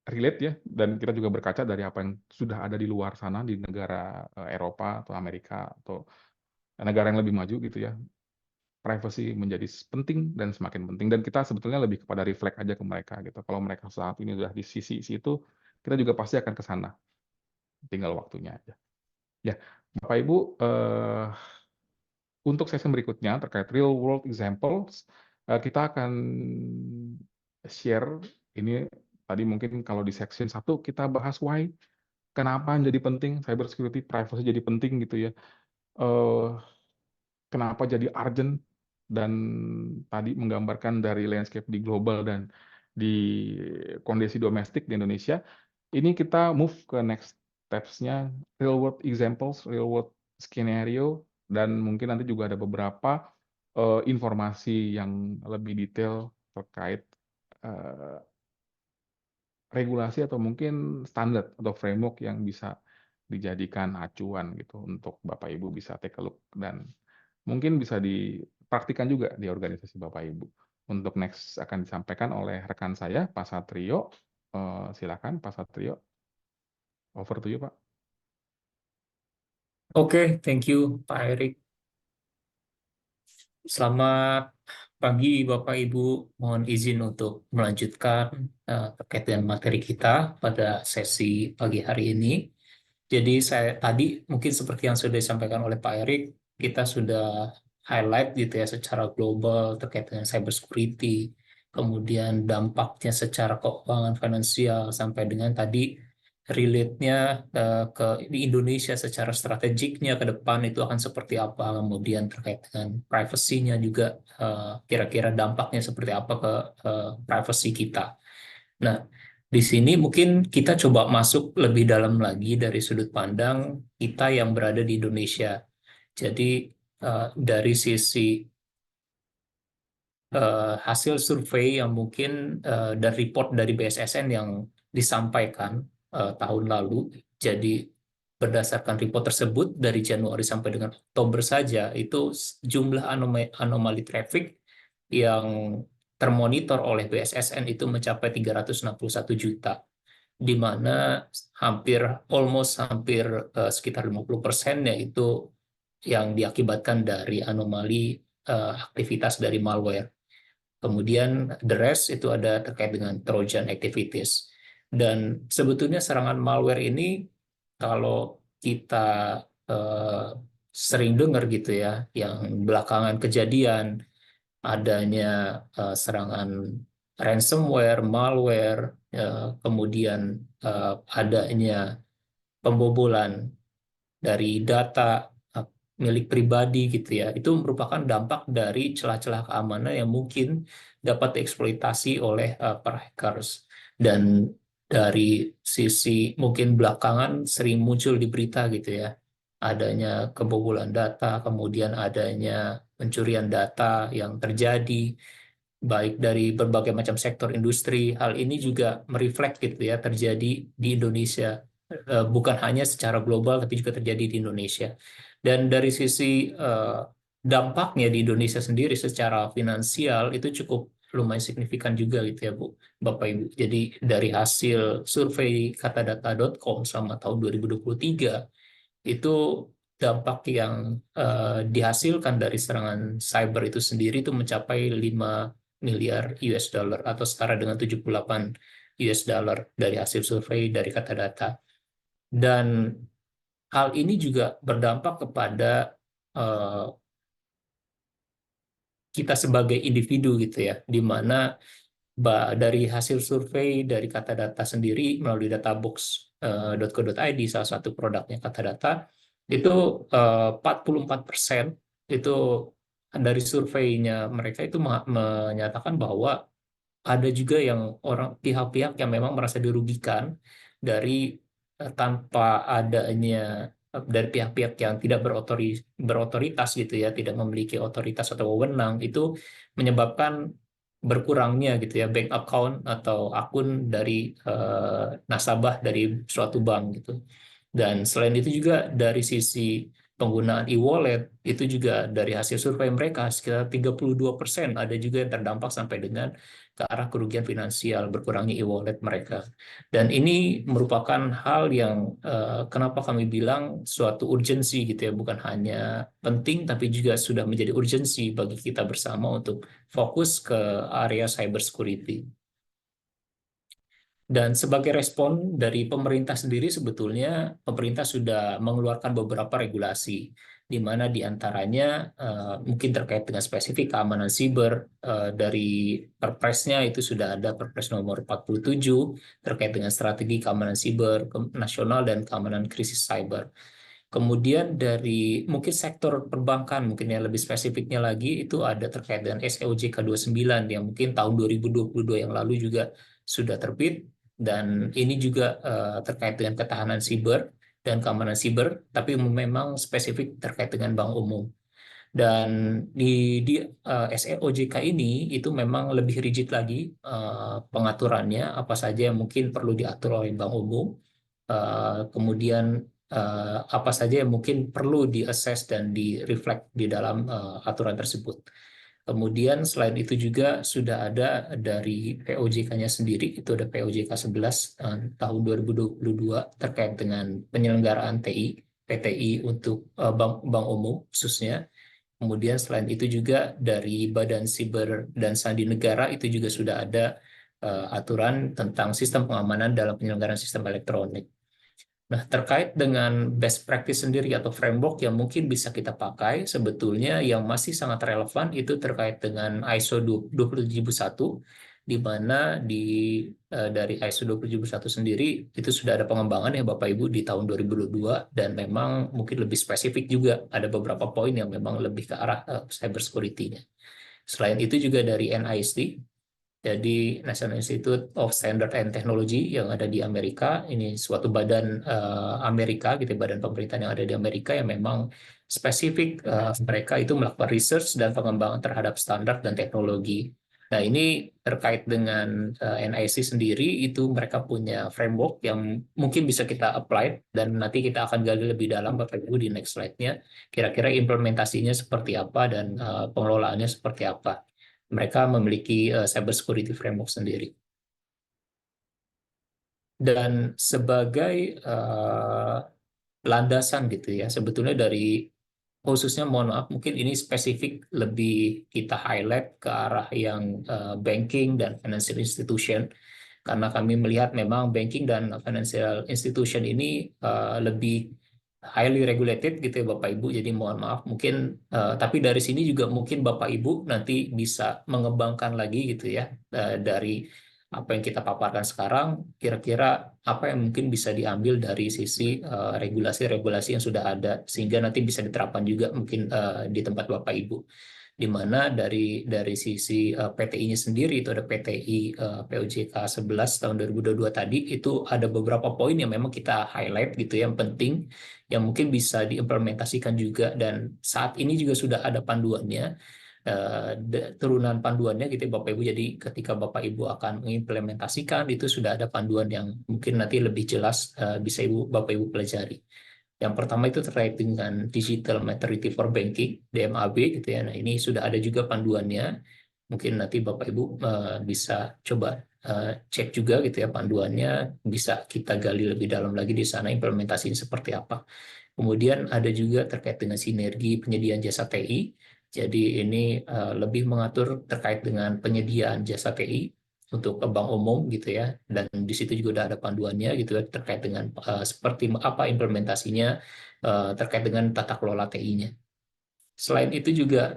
S1: relate ya, dan kita juga berkaca dari apa yang sudah ada di luar sana di negara Eropa atau Amerika atau negara yang lebih maju gitu ya. Privacy menjadi penting dan semakin penting, dan kita sebetulnya lebih kepada reflect aja ke mereka gitu. Kalau mereka saat ini sudah di sisi situ, kita juga pasti akan ke sana. Tinggal waktunya aja. Ya, Bapak Ibu, untuk sesi berikutnya terkait real world examples, kita akan share ini tadi mungkin kalau di section 1 kita bahas why, kenapa jadi penting cyber security, privacy jadi penting gitu ya. Kenapa jadi urgent, dan tadi menggambarkan dari landscape di global dan di kondisi domestik di Indonesia. Ini kita move ke next steps-nya, real world examples, real world scenario, dan mungkin nanti juga ada beberapa informasi yang lebih detail terkait regulasi atau mungkin standar atau framework yang bisa dijadikan acuan gitu untuk Bapak Ibu bisa take a look, dan mungkin bisa dipraktikkan juga di organisasi Bapak Ibu. Untuk next akan disampaikan oleh rekan saya, Pak Satrio. Silakan Pak Satrio, over to you Pak.
S2: Oke, thank you Pak Erik. Selamat pagi Bapak Ibu, mohon izin untuk melanjutkan terkait dengan materi kita pada sesi pagi hari ini. Jadi saya tadi mungkin seperti yang sudah disampaikan oleh Pak Erik, kita sudah highlight gitu ya secara global terkait dengan cyber security, kemudian dampaknya secara keuangan finansial sampai dengan tadi relate-nya ke di Indonesia secara strategiknya ke depan itu akan seperti apa, kemudian terkait dengan privacy-nya juga kira-kira dampaknya seperti apa ke privacy kita. Nah, di sini mungkin kita coba masuk lebih dalam lagi dari sudut pandang kita yang berada di Indonesia. Jadi dari sisi hasil survei yang mungkin dan report dari BSSN yang disampaikan tahun lalu. Jadi berdasarkan report tersebut dari Januari sampai dengan Oktober saja itu jumlah anomali traffic yang termonitor oleh BSSN itu mencapai 361 juta, di mana hampir sekitar 50% yaitu yang diakibatkan dari anomali aktivitas dari malware. Kemudian the rest itu ada terkait dengan Trojan activities. Dan sebetulnya serangan malware ini kalau kita eh, sering dengar gitu ya, yang belakangan kejadian adanya serangan ransomware, malware, kemudian adanya pembobolan dari data milik pribadi gitu ya. Itu merupakan dampak dari celah-celah keamanan yang mungkin dapat dieksploitasi oleh para hackers. Dan dari sisi mungkin belakangan sering muncul di berita gitu ya. Adanya kebobolan data, kemudian adanya pencurian data yang terjadi baik dari berbagai macam sektor industri. Hal ini juga mereflek gitu ya terjadi di Indonesia. Bukan hanya secara global tapi juga terjadi di Indonesia. Dan dari sisi dampaknya di Indonesia sendiri secara finansial itu cukup lumayan signifikan juga gitu ya Bu, Bapak Ibu. Jadi dari hasil survei katadata.com selama tahun 2023 itu dampak yang dihasilkan dari serangan cyber itu sendiri itu mencapai 5 miliar US dollar atau setara dengan 78 US dollar dari hasil survei dari Katadata. Dan hal ini juga berdampak kepada eh, kita sebagai individu gitu ya, di mana dari hasil survei dari Katadata sendiri melalui databox.co.id, salah satu produknya Katadata, itu 44% itu dari surveinya mereka itu menyatakan bahwa ada juga yang pihak-pihak yang memang merasa dirugikan dari tanpa adanya dari pihak-pihak yang tidak berotoritas gitu ya, tidak memiliki otoritas atau wewenang itu menyebabkan berkurangnya gitu ya bank account atau akun dari nasabah dari suatu bank gitu. Dan selain itu juga dari sisi penggunaan e-wallet itu juga dari hasil survei mereka sekitar 32% ada juga yang terdampak sampai dengan ke arah kerugian finansial berkurangnya e-wallet mereka. Dan ini merupakan hal yang kenapa kami bilang suatu urgensi gitu ya, bukan hanya penting tapi juga sudah menjadi urgensi bagi kita bersama untuk fokus ke area cyber security. Dan sebagai respon dari pemerintah sendiri, sebetulnya pemerintah sudah mengeluarkan beberapa regulasi, di mana diantaranya mungkin terkait dengan spesifik keamanan siber, dari Perpresnya itu sudah ada Perpres nomor 47 terkait dengan strategi keamanan siber nasional dan keamanan krisis cyber. Kemudian dari mungkin sektor perbankan, mungkin yang lebih spesifiknya lagi, itu ada terkait dengan SEOJK 29 yang mungkin tahun 2022 yang lalu juga sudah terbit, dan ini juga terkait dengan ketahanan siber dan keamanan siber, tapi memang spesifik terkait dengan bank umum. Dan di SEOJK ini itu memang lebih rigid lagi pengaturannya, apa saja yang mungkin perlu diatur oleh bank umum, kemudian apa saja yang mungkin perlu di-assess dan di-reflect di dalam aturan tersebut. Kemudian selain itu juga sudah ada dari POJK-nya sendiri, itu ada POJK 11 tahun 2022 terkait dengan penyelenggaraan TI, PTI untuk bank umum khususnya. Kemudian selain itu juga dari Badan Siber dan Sandi Negara itu juga sudah ada aturan tentang sistem pengamanan dalam penyelenggaraan sistem elektronik. Nah, terkait dengan best practice sendiri atau framework yang mungkin bisa kita pakai, sebetulnya yang masih sangat relevan itu terkait dengan ISO 27001, di mana dari ISO 27001 sendiri itu sudah ada pengembangan ya Bapak Ibu di tahun 2022, dan memang mungkin lebih spesifik juga, ada beberapa poin yang memang lebih ke arah cyber security-nya. Selain itu juga dari NIST, jadi National Institute of Standard and Technology yang ada di Amerika, ini suatu badan Amerika gitu, badan pemerintahan yang ada di Amerika yang memang spesifik, mereka itu melakukan research dan pengembangan terhadap standar dan teknologi. Nah, ini terkait dengan NIC sendiri, itu mereka punya framework yang mungkin bisa kita apply, dan nanti kita akan gali lebih dalam Bapak Ibu di next slide-nya, kira-kira implementasinya seperti apa dan pengelolaannya seperti apa. Mereka memiliki cyber security framework sendiri. Dan sebagai landasan gitu ya, sebetulnya dari khususnya, mohon maaf, mungkin ini spesifik lebih kita highlight ke arah yang banking dan financial institution, karena kami melihat memang banking dan financial institution ini lebih highly regulated gitu ya Bapak Ibu. Jadi mohon maaf mungkin, tapi dari sini juga mungkin Bapak Ibu nanti bisa mengembangkan lagi gitu ya, dari apa yang kita paparkan sekarang, kira-kira apa yang mungkin bisa diambil dari sisi regulasi-regulasi yang sudah ada, sehingga nanti bisa diterapkan juga mungkin di tempat Bapak Ibu. Di mana dari sisi PTI-nya sendiri, itu ada PTI POJK 11 tahun 2022 tadi, itu ada beberapa poin yang memang kita highlight gitu yang penting, yang mungkin bisa diimplementasikan juga, dan saat ini juga sudah ada panduannya, turunan panduannya gitu Bapak Ibu. Jadi ketika Bapak Ibu akan mengimplementasikan, itu sudah ada panduan yang mungkin nanti lebih jelas bisa Bapak Ibu pelajari. Yang pertama itu terkait dengan Digital Maturity for Banking, DMAB gitu ya. Nah, ini sudah ada juga panduannya. Mungkin nanti Bapak Ibu bisa coba cek juga gitu ya panduannya, bisa kita gali lebih dalam lagi di sana implementasinya seperti apa. Kemudian ada juga terkait dengan sinergi penyediaan jasa TI. Jadi ini lebih mengatur terkait dengan penyediaan jasa TI untuk bank umum gitu ya. Dan di situ juga udah ada panduannya gitu ya, terkait dengan seperti apa implementasinya terkait dengan tata kelola TI-nya. Selain itu juga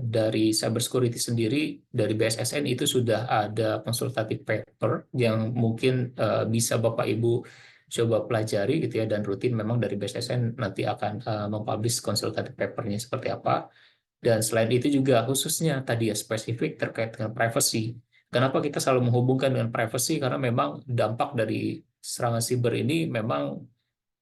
S2: dari cybersecurity sendiri, dari BSSN itu sudah ada konsultatif paper yang mungkin bisa Bapak Ibu coba pelajari gitu ya, dan rutin memang dari BSSN nanti akan mempublish konsultatif papernya seperti apa. Dan selain itu juga khususnya tadi ya spesifik terkait dengan privacy. Kenapa kita selalu menghubungkan dengan privacy? Karena memang dampak dari serangan siber ini memang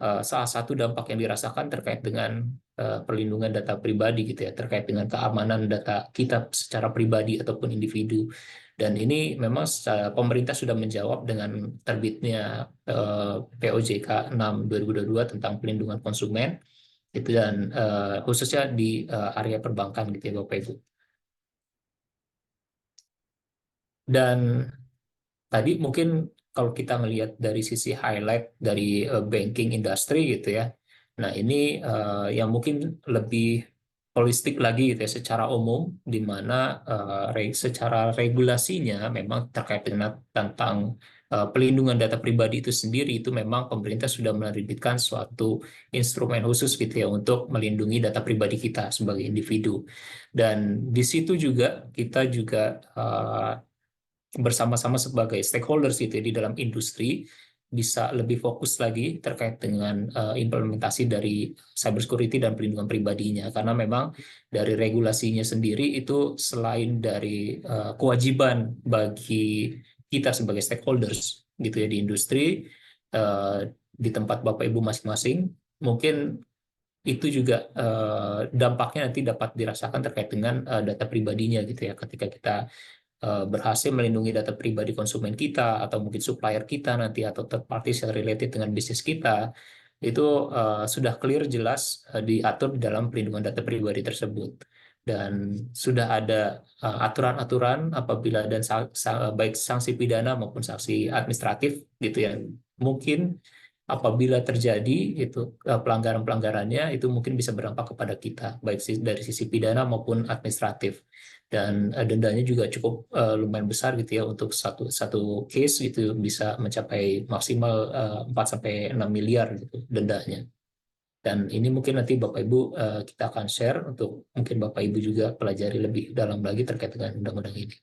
S2: salah satu dampak yang dirasakan terkait dengan perlindungan data pribadi gitu ya, terkait dengan keamanan data kita secara pribadi ataupun individu. Dan ini memang pemerintah sudah menjawab dengan terbitnya POJK 6 2022 tentang pelindungan konsumen itu, dan khususnya di area perbankan gitu ya Bapak Ibu. Dan tadi mungkin kalau kita melihat dari sisi highlight dari banking industry gitu ya. Nah, ini yang mungkin lebih holistik lagi gitu ya, secara umum, di mana secara regulasinya memang terkait dengan tentang pelindungan data pribadi itu sendiri, itu memang pemerintah sudah menerbitkan suatu instrumen khusus gitu ya untuk melindungi data pribadi kita sebagai individu. Dan di situ juga kita juga bersama-sama sebagai stakeholders itu di dalam industri bisa lebih fokus lagi terkait dengan implementasi dari cybersecurity dan perlindungan pribadinya, karena memang dari regulasinya sendiri itu selain dari kewajiban bagi kita sebagai stakeholders gitu ya di industri, di tempat Bapak Ibu masing-masing, mungkin itu juga dampaknya nanti dapat dirasakan terkait dengan data pribadinya gitu ya, ketika kita berhasil melindungi data pribadi konsumen kita atau mungkin supplier kita nanti atau third parties yang related dengan bisnis kita, itu sudah clear jelas diatur di dalam perlindungan data pribadi tersebut, dan sudah ada aturan-aturan apabila dan baik sanksi pidana maupun sanksi administratif gitu ya, mungkin apabila terjadi itu pelanggaran-pelanggarannya itu mungkin bisa berdampak kepada kita baik dari sisi pidana maupun administratif. dan dendanya juga cukup lumayan besar gitu ya, untuk satu satu case gitu bisa mencapai maksimal 4 sampai 6 miliar gitu dendanya. Dan ini mungkin nanti Bapak Ibu kita akan share untuk mungkin Bapak Ibu juga pelajari lebih dalam lagi terkait dengan undang-undang ini.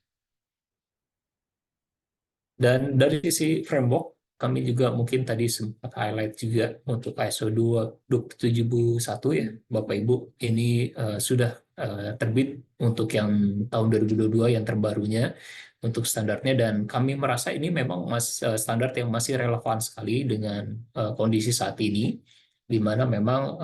S2: Dan dari sisi framework, kami juga mungkin tadi sempat highlight juga untuk ISO 27001 ya, Bapak Ibu, ini sudah terbit untuk yang tahun 2022 yang terbarunya untuk standarnya, dan kami merasa ini memang standar yang masih relevan sekali dengan kondisi saat ini, di mana memang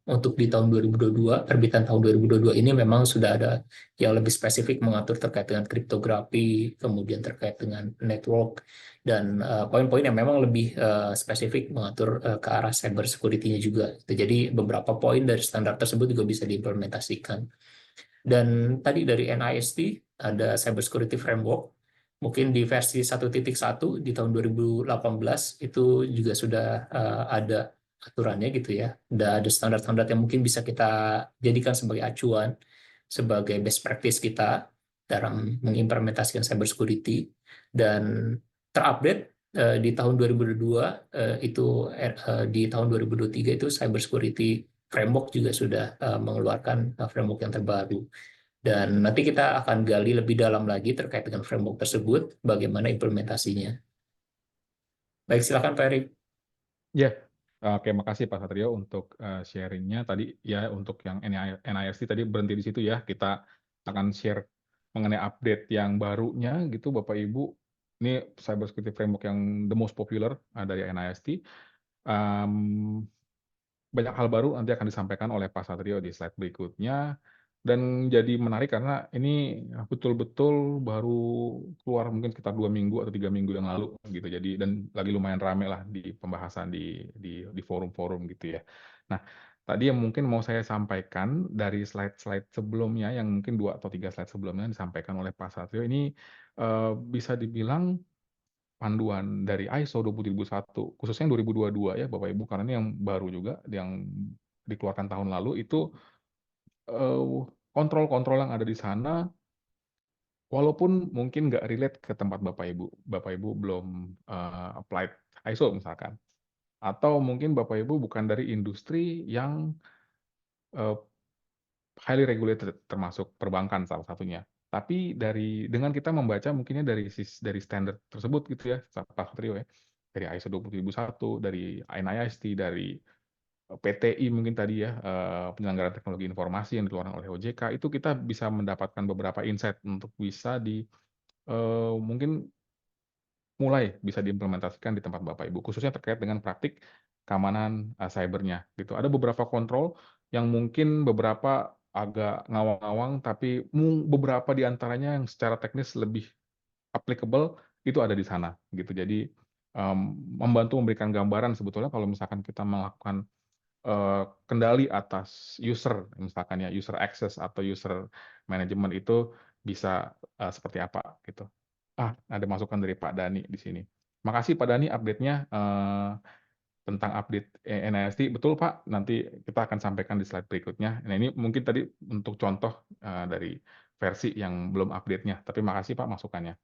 S2: untuk di tahun 2022, terbitan tahun 2022 ini memang sudah ada yang lebih spesifik mengatur terkait dengan kriptografi, kemudian terkait dengan network, dan poin-poin yang memang lebih spesifik mengatur ke arah cyber security-nya juga. Jadi beberapa poin dari standar tersebut juga bisa diimplementasikan. Dan tadi dari NIST ada Cyber Security Framework, mungkin di versi 1.1 di tahun 2018 itu juga sudah ada aturannya gitu ya. Ada standar-standar yang mungkin bisa kita jadikan sebagai acuan, sebagai best practice kita dalam mengimplementasikan cyber security, dan terupdate di tahun 2022 itu di tahun 2023 itu cyber security framework juga sudah mengeluarkan framework yang terbaru. Dan nanti kita akan gali lebih dalam lagi terkait dengan framework tersebut, bagaimana implementasinya. Baik, silakan Pak Erik.
S1: Ya, oke, makasih Pak Satrio untuk sharing-nya tadi ya. Untuk yang NIST tadi berhenti di situ ya. Kita akan share mengenai update yang barunya gitu Bapak Ibu. Ini cyber security framework yang the most popular dari NIST. Banyak hal baru nanti akan disampaikan oleh Pak Satrio di slide berikutnya, dan jadi menarik karena ini betul-betul baru keluar mungkin sekitar 2 minggu atau 3 minggu yang lalu gitu. Jadi dan lagi lumayan rame lah di pembahasan di forum-forum gitu ya. Nah, tadi yang mungkin mau saya sampaikan dari slide-slide sebelumnya, yang mungkin 2 atau 3 slide sebelumnya disampaikan oleh Pak Satrio ini, bisa dibilang panduan dari ISO 20001, khususnya yang 2022 ya Bapak Ibu, karena ini yang baru juga, yang dikeluarkan tahun lalu itu, kontrol-kontrol yang ada di sana, walaupun mungkin nggak relate ke tempat Bapak Ibu belum, applied ISO misalkan, atau mungkin Bapak Ibu bukan dari industri yang, eee, highly regulated, termasuk perbankan salah satunya. Tapi dengan kita membaca mungkinnya dari standar tersebut gitu ya, Pak Satrio ya, dari ISO 20001, dari NIST, dari PTI mungkin tadi ya, Penyelenggaraan Teknologi Informasi yang dikeluarkan oleh OJK, itu kita bisa mendapatkan beberapa insight untuk bisa mungkin mulai bisa diimplementasikan di tempat Bapak Ibu, khususnya terkait dengan praktik keamanan cyber-nya gitu. Ada beberapa kontrol yang mungkin beberapa agak ngawang-ngawang, tapi beberapa di antaranya yang secara teknis lebih applicable itu ada di sana gitu. Jadi, membantu memberikan gambaran sebetulnya kalau misalkan kita melakukan kendali atas user, misalkan ya, user access atau user management itu bisa seperti apa gitu. Ada masukan dari Pak Dani di sini. Makasih Pak Dani update-nya tentang update NIST. Betul Pak, nanti kita akan sampaikan di slide berikutnya. Nah, ini mungkin tadi untuk contoh dari versi yang belum update-nya, tapi makasih Pak masukannya.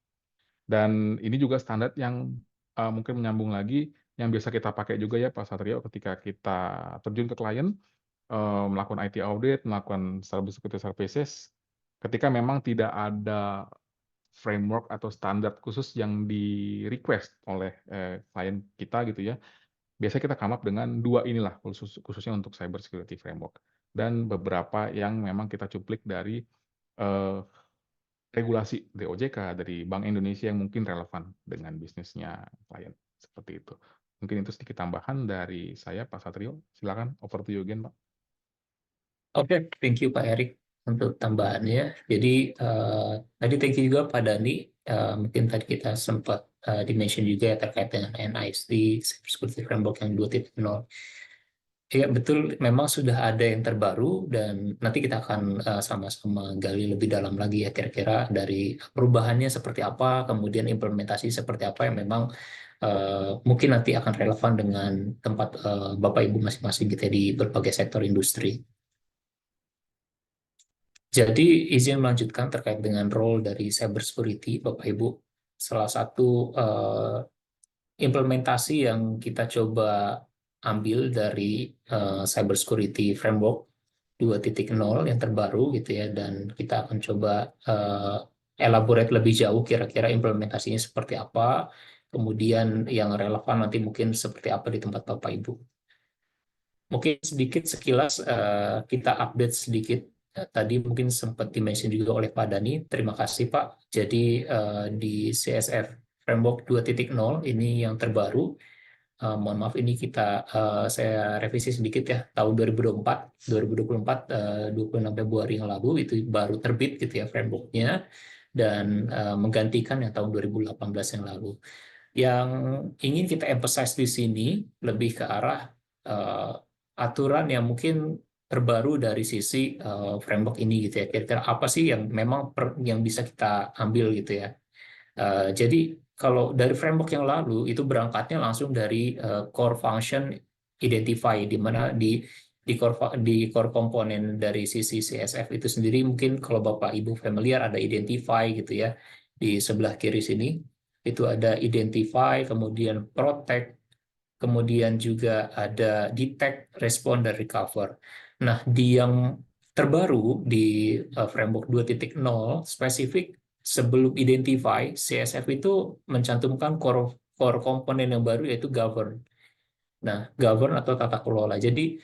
S1: Dan ini juga standar yang mungkin menyambung lagi, yang biasa kita pakai juga ya Pak Satrio ketika kita terjun ke klien, melakukan IT audit, melakukan cyber security services, ketika memang tidak ada framework atau standar khusus yang di-request oleh klien kita gitu ya. Biasanya kita come up dengan 2 inilah, khususnya untuk cyber security framework. Dan beberapa yang memang kita cuplik dari eh, regulasi dari OJK, dari Bank Indonesia yang mungkin relevan dengan bisnisnya klien. Seperti itu. Mungkin itu sedikit tambahan dari saya, Pak Satrio. Silakan, over to you again, Pak.
S2: Oke, thank you Pak Erik untuk tambahannya. Jadi tadi thank you juga Pak Dani. Mungkin tadi kita sempat di-mention juga ya terkait dengan NIST, Cyber Security Framework yang 2.0. Ya betul, memang sudah ada yang terbaru, dan nanti kita akan sama-sama gali lebih dalam lagi ya, kira-kira dari perubahannya seperti apa, kemudian implementasi seperti apa yang memang mungkin nanti akan relevan dengan tempat Bapak Ibu masing-masing kita di berbagai sektor industri. Jadi izin melanjutkan terkait dengan role dari cybersecurity, Bapak Ibu. Salah satu implementasi yang kita coba ambil dari cybersecurity framework 2.0 yang terbaru gitu ya, dan kita akan coba elaborate lebih jauh kira-kira implementasinya seperti apa, kemudian yang relevan nanti mungkin seperti apa di tempat Bapak Ibu. Mungkin sedikit sekilas kita update sedikit. Tadi mungkin sempat dimention juga oleh Pak Dani. Terima kasih Pak. Jadi di CSF Framework 2.0 ini yang terbaru. Mohon maaf ini saya revisi sedikit ya. Tahun 2024, 26 Februari yang lalu itu baru terbit gitu ya frameworknya, dan menggantikan yang tahun 2018 yang lalu. Yang ingin kita emphasize di sini lebih ke arah aturan yang mungkin terbaru dari sisi framework ini gitu ya. Kira-kira apa sih yang memang yang bisa kita ambil gitu ya. Jadi kalau dari framework yang lalu itu berangkatnya langsung dari core function identify, di mana di core komponen dari sisi CSF itu sendiri, mungkin kalau Bapak Ibu familiar ada identify gitu ya di sebelah kiri sini. Itu ada identify, kemudian protect, kemudian juga ada detect, respond, dan recover. Nah, di yang terbaru di framework 2.0 spesifik sebelum identify, CSF itu mencantumkan core komponen yang baru yaitu govern. Nah, govern atau tata kelola. Jadi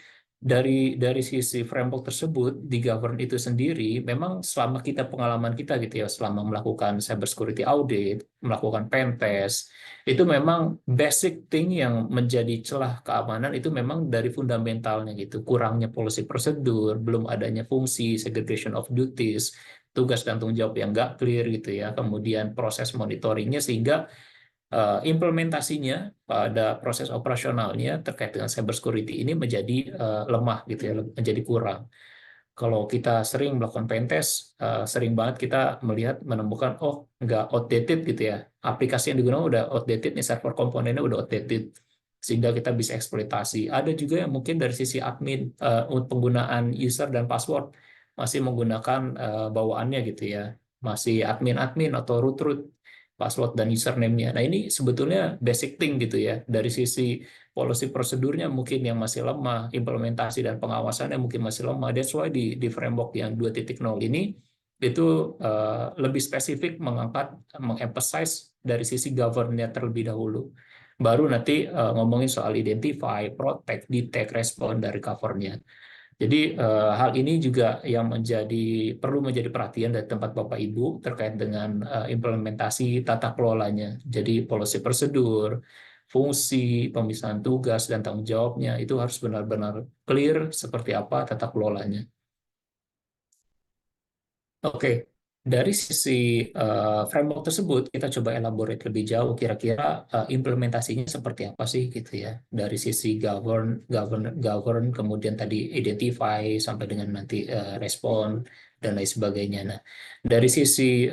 S2: dari sisi framework tersebut di govern itu sendiri, memang selama pengalaman kita gitu ya, selama melakukan cybersecurity audit, melakukan pen test, itu memang basic thing yang menjadi celah keamanan itu memang dari fundamentalnya gitu. Kurangnya policy prosedur, belum adanya fungsi segregation of duties, tugas dan tanggung jawab yang nggak clear gitu ya. Kemudian proses monitoringnya, sehingga implementasinya pada proses operasionalnya terkait dengan cybersecurity ini menjadi lemah gitu ya, menjadi kurang. Kalau kita sering melakukan pentest, sering banget kita menemukan nggak outdated gitu ya, aplikasi yang digunakan udah outdated nih, server komponennya udah outdated, sehingga kita bisa eksploitasi. Ada juga yang mungkin dari sisi admin, penggunaan user dan password masih menggunakan bawaannya gitu ya, masih admin-admin atau root-root password dan username-nya. Nah, ini sebetulnya basic thing gitu ya. Dari sisi policy prosedurnya mungkin yang masih lemah, implementasi dan pengawasannya mungkin masih lemah. That's why di framework yang 2.0 ini itu lebih spesifik mengemphasize dari sisi governance terlebih dahulu. Baru nanti ngomongin soal identify, protect, detect, respond, dari cover-nya. Jadi hal ini juga yang perlu menjadi perhatian dari tempat Bapak Ibu terkait dengan implementasi tata kelolanya. Jadi policy prosedur, fungsi, pemisahan tugas dan tanggung jawabnya itu harus benar-benar clear seperti apa tata kelolanya. Oke, dari sisi framework tersebut kita coba elaborate lebih jauh, kira-kira implementasinya seperti apa sih gitu ya. Dari sisi govern, kemudian tadi identify sampai dengan nanti respon dan lain sebagainya. Nah, dari sisi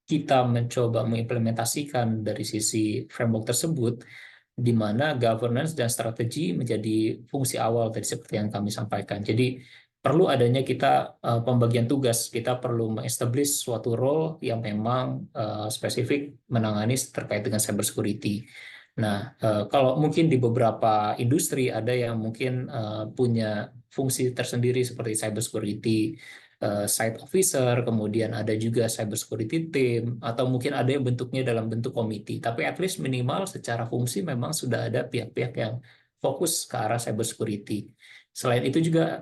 S2: kita mencoba mengimplementasikan dari sisi framework tersebut, di mana governance dan strategi menjadi fungsi awal tadi seperti yang kami sampaikan. Jadi perlu adanya pembagian tugas. Kita perlu mengestablish suatu role yang memang spesifik menangani terkait dengan cybersecurity. Nah, kalau mungkin di beberapa industri ada yang mungkin punya fungsi tersendiri seperti cybersecurity site officer, kemudian ada juga cybersecurity team, atau mungkin ada yang bentuknya dalam bentuk komite. Tapi at least minimal secara fungsi memang sudah ada pihak-pihak yang fokus ke arah cybersecurity. Selain itu juga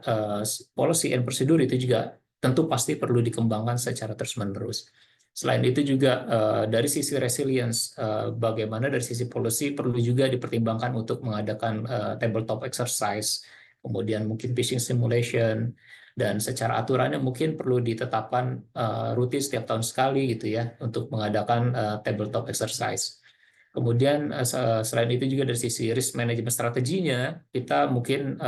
S2: policy and procedure itu juga tentu pasti perlu dikembangkan secara terus-menerus. Selain itu juga dari sisi resilience, bagaimana dari sisi policy perlu juga dipertimbangkan untuk mengadakan tabletop exercise, kemudian mungkin phishing simulation, dan secara aturannya mungkin perlu ditetapkan rutin setiap tahun sekali gitu ya untuk mengadakan tabletop exercise. Kemudian selain itu juga dari sisi risk management strateginya, kita mungkin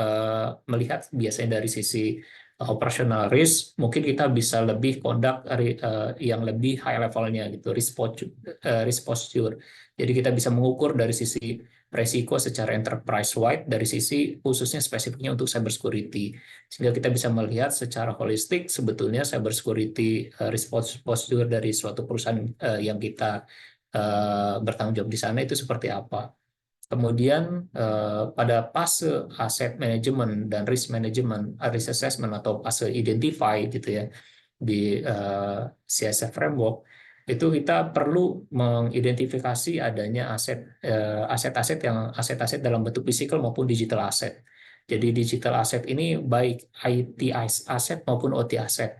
S2: melihat biasanya dari sisi operational risk, mungkin kita bisa lebih conduct yang lebih high levelnya gitu, risk posture. Jadi kita bisa mengukur dari sisi resiko secara enterprise-wide dari sisi khususnya spesifiknya untuk cyber security. Sehingga kita bisa melihat secara holistik sebetulnya cyber security response posture dari suatu perusahaan yang kita bertanggung jawab di sana itu seperti apa. Kemudian pada fase asset management dan risk management, risk assessment atau fase identify gitu ya di CSF framework itu kita perlu mengidentifikasi adanya aset-aset yang aset-aset dalam bentuk fisikal maupun digital aset. Jadi digital aset ini baik IT aset maupun OT aset.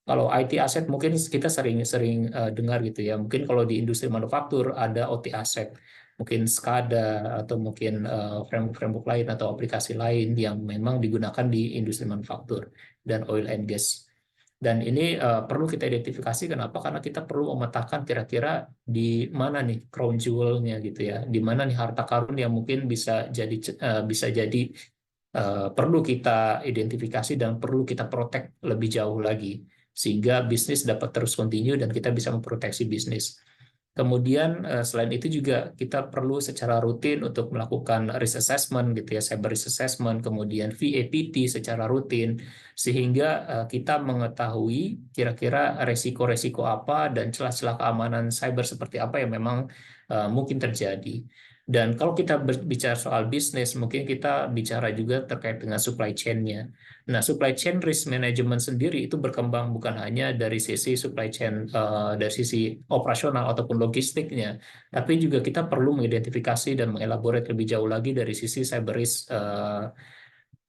S2: Kalau IT aset mungkin kita sering-sering dengar gitu ya. Mungkin kalau di industri manufaktur ada OT aset, mungkin SCADA atau mungkin framework-framework lain atau aplikasi lain yang memang digunakan di industri manufaktur dan oil and gas. Dan ini perlu kita identifikasi kenapa? Karena kita perlu memetakan kira-kira di mana nih crown jewel-nya gitu ya, di mana nih harta karun yang mungkin bisa jadi perlu kita identifikasi dan perlu kita protect lebih jauh lagi sehingga bisnis dapat terus continue dan kita bisa memproteksi bisnis. Kemudian selain itu juga kita perlu secara rutin untuk melakukan risk assessment gitu ya, cyber risk assessment, kemudian VAPT secara rutin sehingga kita mengetahui kira-kira resiko-resiko apa dan celah-celah keamanan cyber seperti apa yang memang mungkin terjadi. Dan kalau kita berbicara soal bisnis, mungkin kita bicara juga terkait dengan supply chain-nya. Nah, supply chain risk management sendiri itu berkembang bukan hanya dari sisi supply chain, dari sisi operasional ataupun logistiknya, tapi juga kita perlu mengidentifikasi dan mengelaborate lebih jauh lagi dari sisi cyber risk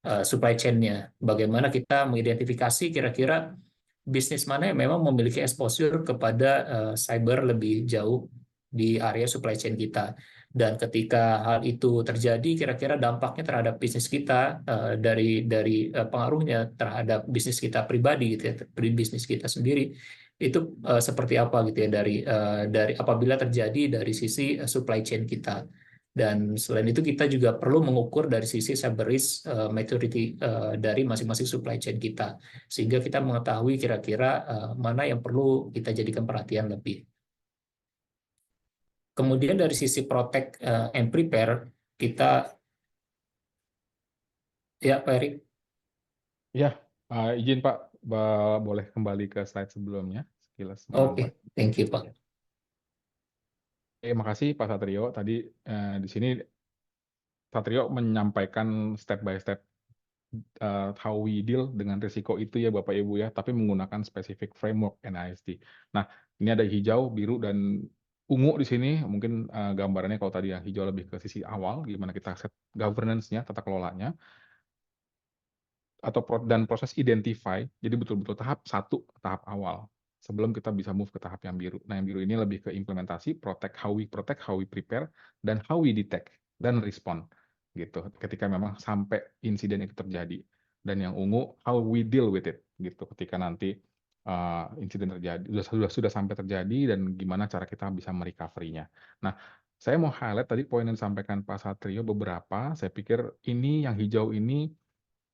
S2: supply chain-nya. Bagaimana kita mengidentifikasi kira-kira bisnis mana yang memang memiliki exposure kepada cyber lebih jauh di area supply chain kita. Dan ketika hal itu terjadi, kira-kira dampaknya terhadap bisnis kita dari pengaruhnya terhadap bisnis kita pribadi gitu ya, bisnis kita sendiri itu seperti apa gitu ya dari apabila terjadi dari sisi supply chain kita. Dan selain itu kita juga perlu mengukur dari sisi cyber risk maturity dari masing-masing supply chain kita sehingga kita mengetahui kira-kira mana yang perlu kita jadikan perhatian lebih. Kemudian dari sisi protect and prepare, kita, ya Pak Erik.
S1: Ya, izin Pak, boleh kembali ke slide sebelumnya, sekilas
S2: Oke,
S1: melambat.
S2: thank you Pak.
S1: Ya. Makasih Pak Satrio. Tadi di sini Satrio menyampaikan step by step how we deal dengan risiko itu ya Bapak Ibu ya, tapi menggunakan specific framework NIST. Nah, ini ada hijau, biru, dan ungu di sini. Mungkin gambarannya kalau tadi yang hijau lebih ke sisi awal, gimana kita set governance-nya, tata kelolanya, dan proses identify. Jadi betul-betul tahap satu, tahap awal. Sebelum kita bisa move ke tahap yang biru. Nah, yang biru ini lebih ke implementasi, protect, how we prepare, dan how we detect dan respond gitu. Ketika memang sampai insiden itu terjadi. Dan yang ungu, how we deal with it gitu. Ketika nanti insiden terjadi, sudah sampai terjadi dan gimana cara kita bisa merecovery-nya. Nah, saya mau highlight tadi poin yang disampaikan Pak Satrio beberapa. Saya pikir ini yang hijau ini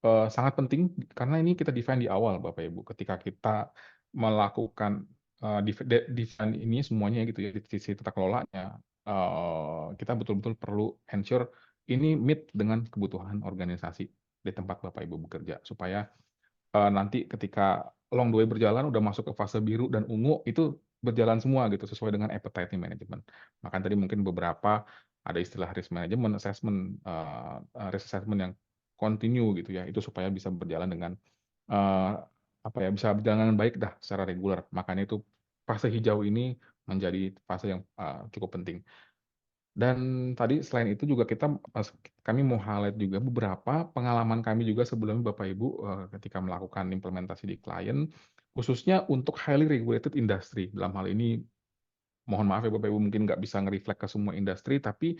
S1: sangat penting karena ini kita define di awal Bapak Ibu. Ketika kita melakukan define ini semuanya gitu ya di sisi tata kelolanya, kita betul-betul perlu ensure ini meet dengan kebutuhan organisasi di tempat Bapak Ibu bekerja supaya nanti ketika long the way berjalan udah masuk ke fase biru dan ungu itu berjalan semua gitu sesuai dengan appetite management. Maka tadi mungkin beberapa ada istilah risk management, assessment, risk assessment yang continue gitu ya, itu supaya bisa berjalan dengan bisa berjalan dengan baik dah secara reguler. Makanya itu fase hijau ini menjadi fase yang cukup penting. Dan tadi selain itu juga kami mau highlight juga beberapa pengalaman kami juga sebelumnya Bapak Ibu ketika melakukan implementasi di klien, khususnya untuk highly regulated industry. Dalam hal ini mohon maaf ya Bapak Ibu mungkin nggak bisa nge-reflect ke semua industri, tapi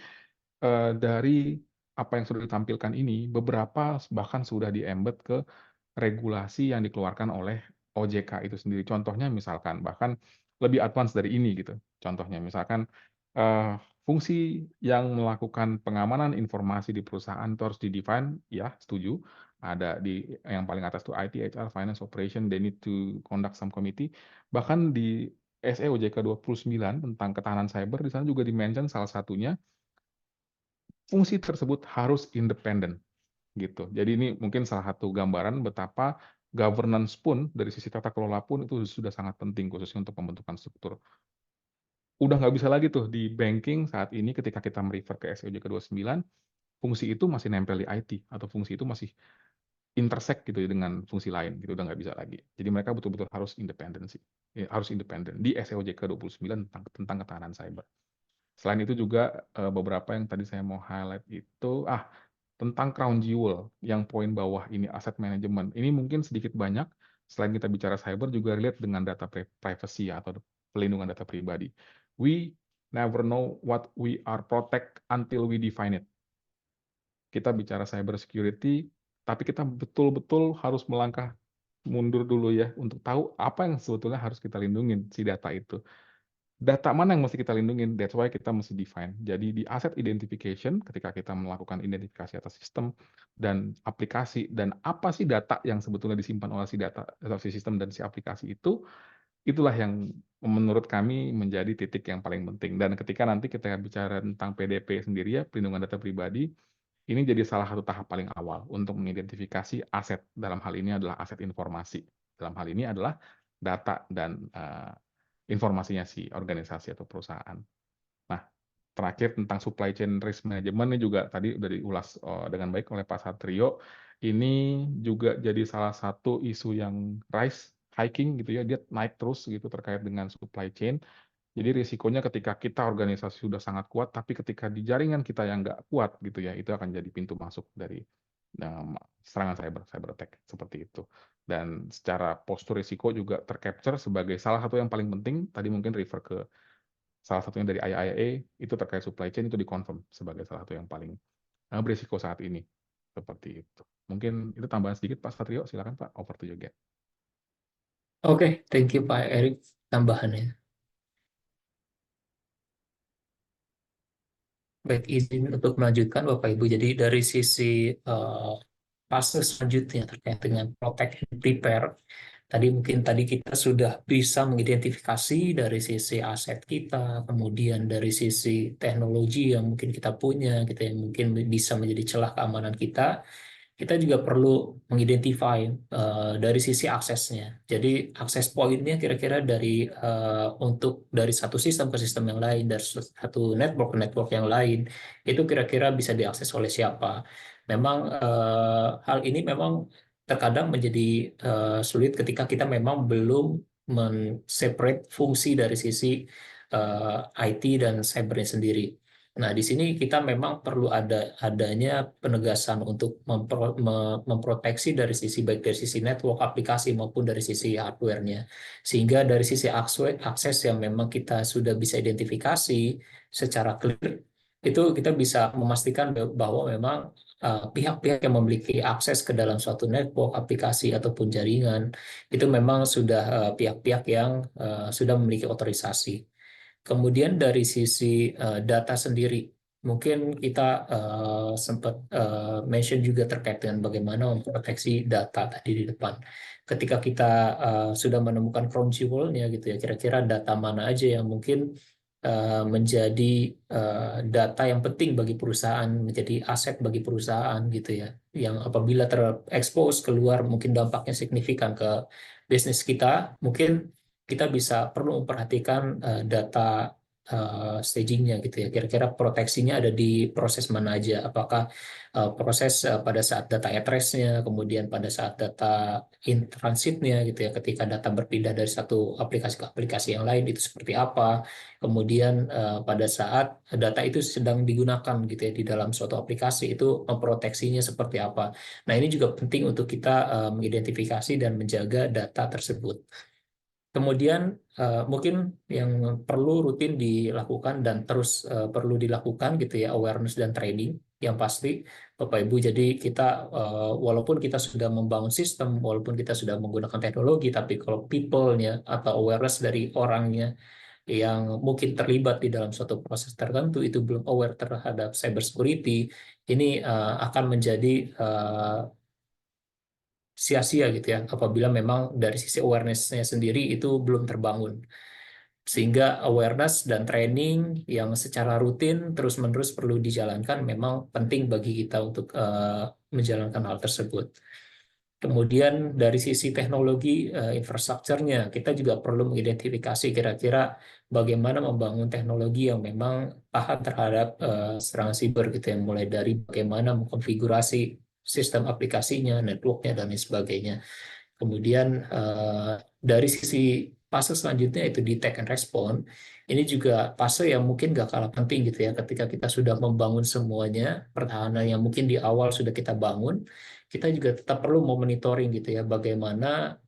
S1: dari apa yang sudah ditampilkan ini, beberapa bahkan sudah di-embed ke regulasi yang dikeluarkan oleh OJK itu sendiri. Contohnya misalkan, bahkan lebih advance dari ini gitu. Contohnya misalkan fungsi yang melakukan pengamanan informasi di perusahaan itu harus di-define, ya setuju. Ada di yang paling atas tuh IT, HR, Finance, Operation, they need to conduct some committee. Bahkan di SE OJK 29 tentang ketahanan cyber, di sana juga di-mention salah satunya fungsi tersebut harus independen gitu. Jadi ini mungkin salah satu gambaran betapa governance pun dari sisi tata kelola pun itu sudah sangat penting khususnya untuk pembentukan struktur. Udah nggak bisa lagi tuh di banking saat ini ketika kita me-refer ke SOJK 29, fungsi itu masih nempel di IT atau fungsi itu masih intersect gitu ya dengan fungsi lain gitu, udah nggak bisa lagi. Jadi mereka betul-betul harus independensi, harus independen di SOJK 29 tentang ketahanan cyber. Selain itu juga, beberapa yang tadi saya mau highlight itu, tentang crown jewel yang poin bawah ini, aset manajemen. Ini mungkin sedikit banyak, selain kita bicara cyber juga relate dengan data privacy atau pelindungan data pribadi. We never know what we are protect until we define it. Kita bicara cyber security, tapi kita betul-betul harus melangkah mundur dulu ya, untuk tahu apa yang sebetulnya harus kita lindungin si data itu. Data mana yang mesti kita lindungin, that's why kita mesti define. Jadi di asset identification, ketika kita melakukan identifikasi atas sistem dan aplikasi, dan apa sih data yang sebetulnya disimpan oleh si data atau si sistem dan si aplikasi itu, itulah yang menurut kami menjadi titik yang paling penting. Dan ketika nanti kita bicara tentang PDP sendiri ya, pelindungan data pribadi, ini jadi salah satu tahap paling awal untuk mengidentifikasi aset. Dalam hal ini adalah aset informasi. Dalam hal ini adalah data dan informasinya si organisasi atau perusahaan. Nah, terakhir tentang supply chain risk management ini juga tadi udah diulas dengan baik oleh Pak Satrio. Ini juga jadi salah satu isu yang hiking gitu ya, dia naik terus gitu terkait dengan supply chain. Jadi risikonya ketika kita organisasi sudah sangat kuat, tapi ketika di jaringan kita yang nggak kuat gitu ya, itu akan jadi pintu masuk dari serangan cyber attack seperti itu. Dan secara postur risiko juga tercapture sebagai salah satu yang paling penting. Tadi mungkin refer ke salah satunya dari IIA itu terkait supply chain itu dikonfirm sebagai salah satu yang paling berisiko saat ini. Seperti itu. Mungkin itu tambahan sedikit Pak Satrio, silakan Pak, over to you again.
S2: Oke, thank you Pak Erik tambahannya. Baik, izin untuk melanjutkan Bapak Ibu. Jadi dari sisi fase selanjutnya terkait dengan protect and prepare, tadi kita sudah bisa mengidentifikasi dari sisi aset kita, kemudian dari sisi teknologi yang mungkin kita punya, gitu yang mungkin bisa menjadi celah keamanan kita juga perlu mengidentify dari sisi aksesnya. Jadi akses poinnya kira-kira untuk dari satu sistem ke sistem yang lain, dari satu network ke network yang lain, itu kira-kira bisa diakses oleh siapa. Memang hal ini memang terkadang menjadi sulit ketika kita memang belum men-separate fungsi dari sisi IT dan cybernya sendiri. Nah, di sini kita memang perlu adanya penegasan untuk memproteksi dari sisi baik dari sisi network aplikasi maupun dari sisi hardware-nya. Sehingga dari sisi akses yang memang kita sudah bisa identifikasi secara clear, itu kita bisa memastikan bahwa memang pihak-pihak yang memiliki akses ke dalam suatu network, aplikasi ataupun jaringan itu memang sudah pihak-pihak yang sudah memiliki otorisasi. Kemudian dari sisi data sendiri, mungkin kita sempat mention juga terkait dengan bagaimana memproteksi data tadi di depan. Ketika kita sudah menemukan crown jewel-nya gitu ya, kira-kira data mana aja yang mungkin menjadi data yang penting bagi perusahaan, menjadi aset bagi perusahaan gitu ya, yang apabila terekspos keluar mungkin dampaknya signifikan ke bisnis kita, mungkin kita bisa perlu memperhatikan data stagingnya gitu ya. Kira-kira proteksinya ada di proses mana aja? Apakah proses pada saat data at rest-nya, kemudian pada saat data in transitnya gitu ya, ketika data berpindah dari satu aplikasi ke aplikasi yang lain itu seperti apa? Kemudian pada saat data itu sedang digunakan gitu ya di dalam suatu aplikasi itu memproteksinya seperti apa? Nah, ini juga penting untuk kita mengidentifikasi dan menjaga data tersebut. Kemudian mungkin yang perlu rutin dilakukan dan terus perlu dilakukan gitu ya, awareness dan training yang pasti Bapak Ibu. Jadi kita walaupun kita sudah membangun sistem, walaupun kita sudah menggunakan teknologi, tapi kalau people-nya atau awareness dari orangnya yang mungkin terlibat di dalam suatu proses tertentu itu belum aware terhadap cyber security, ini akan menjadi sia-sia gitu ya apabila memang dari sisi awareness-nya sendiri itu belum terbangun. Sehingga awareness dan training yang secara rutin terus-menerus perlu dijalankan memang penting bagi kita untuk menjalankan hal tersebut. Kemudian dari sisi teknologi infrastrukturnya, kita juga perlu mengidentifikasi kira-kira bagaimana membangun teknologi yang memang tahan terhadap serangan siber gitu ya, mulai dari bagaimana mengkonfigurasi sistem aplikasinya, networknya dan lain sebagainya. Kemudian dari sisi fase selanjutnya itu detect and respond, ini juga fase yang mungkin nggak kalah penting gitu ya. Ketika kita sudah membangun semuanya, pertahanan yang mungkin di awal sudah kita bangun, kita juga tetap perlu memonitoring gitu ya, bagaimana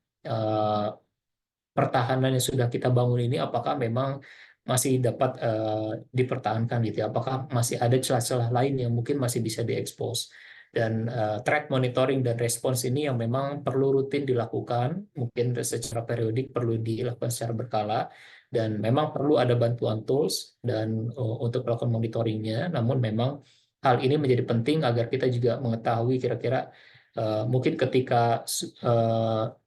S2: pertahanan yang sudah kita bangun ini apakah memang masih dapat dipertahankan gitu ya, apakah masih ada celah-celah lain yang mungkin masih bisa diekspos. Dan threat monitoring dan response ini yang memang perlu rutin dilakukan, mungkin secara periodik perlu dilakukan secara berkala, dan memang perlu ada bantuan tools dan untuk melakukan monitoringnya. Namun memang hal ini menjadi penting agar kita juga mengetahui kira-kira mungkin ketika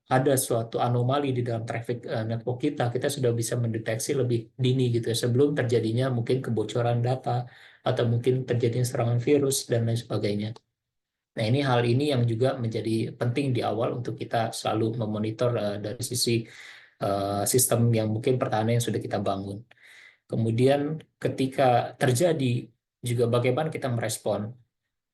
S2: ada suatu anomali di dalam traffic network kita, kita sudah bisa mendeteksi lebih dini gitu ya, sebelum terjadinya mungkin kebocoran data atau mungkin terjadinya serangan virus dan lain sebagainya. Nah, hal ini yang juga menjadi penting di awal untuk kita selalu memonitor dari sisi sistem yang mungkin pertahanan yang sudah kita bangun. Kemudian ketika terjadi juga bagaimana kita merespon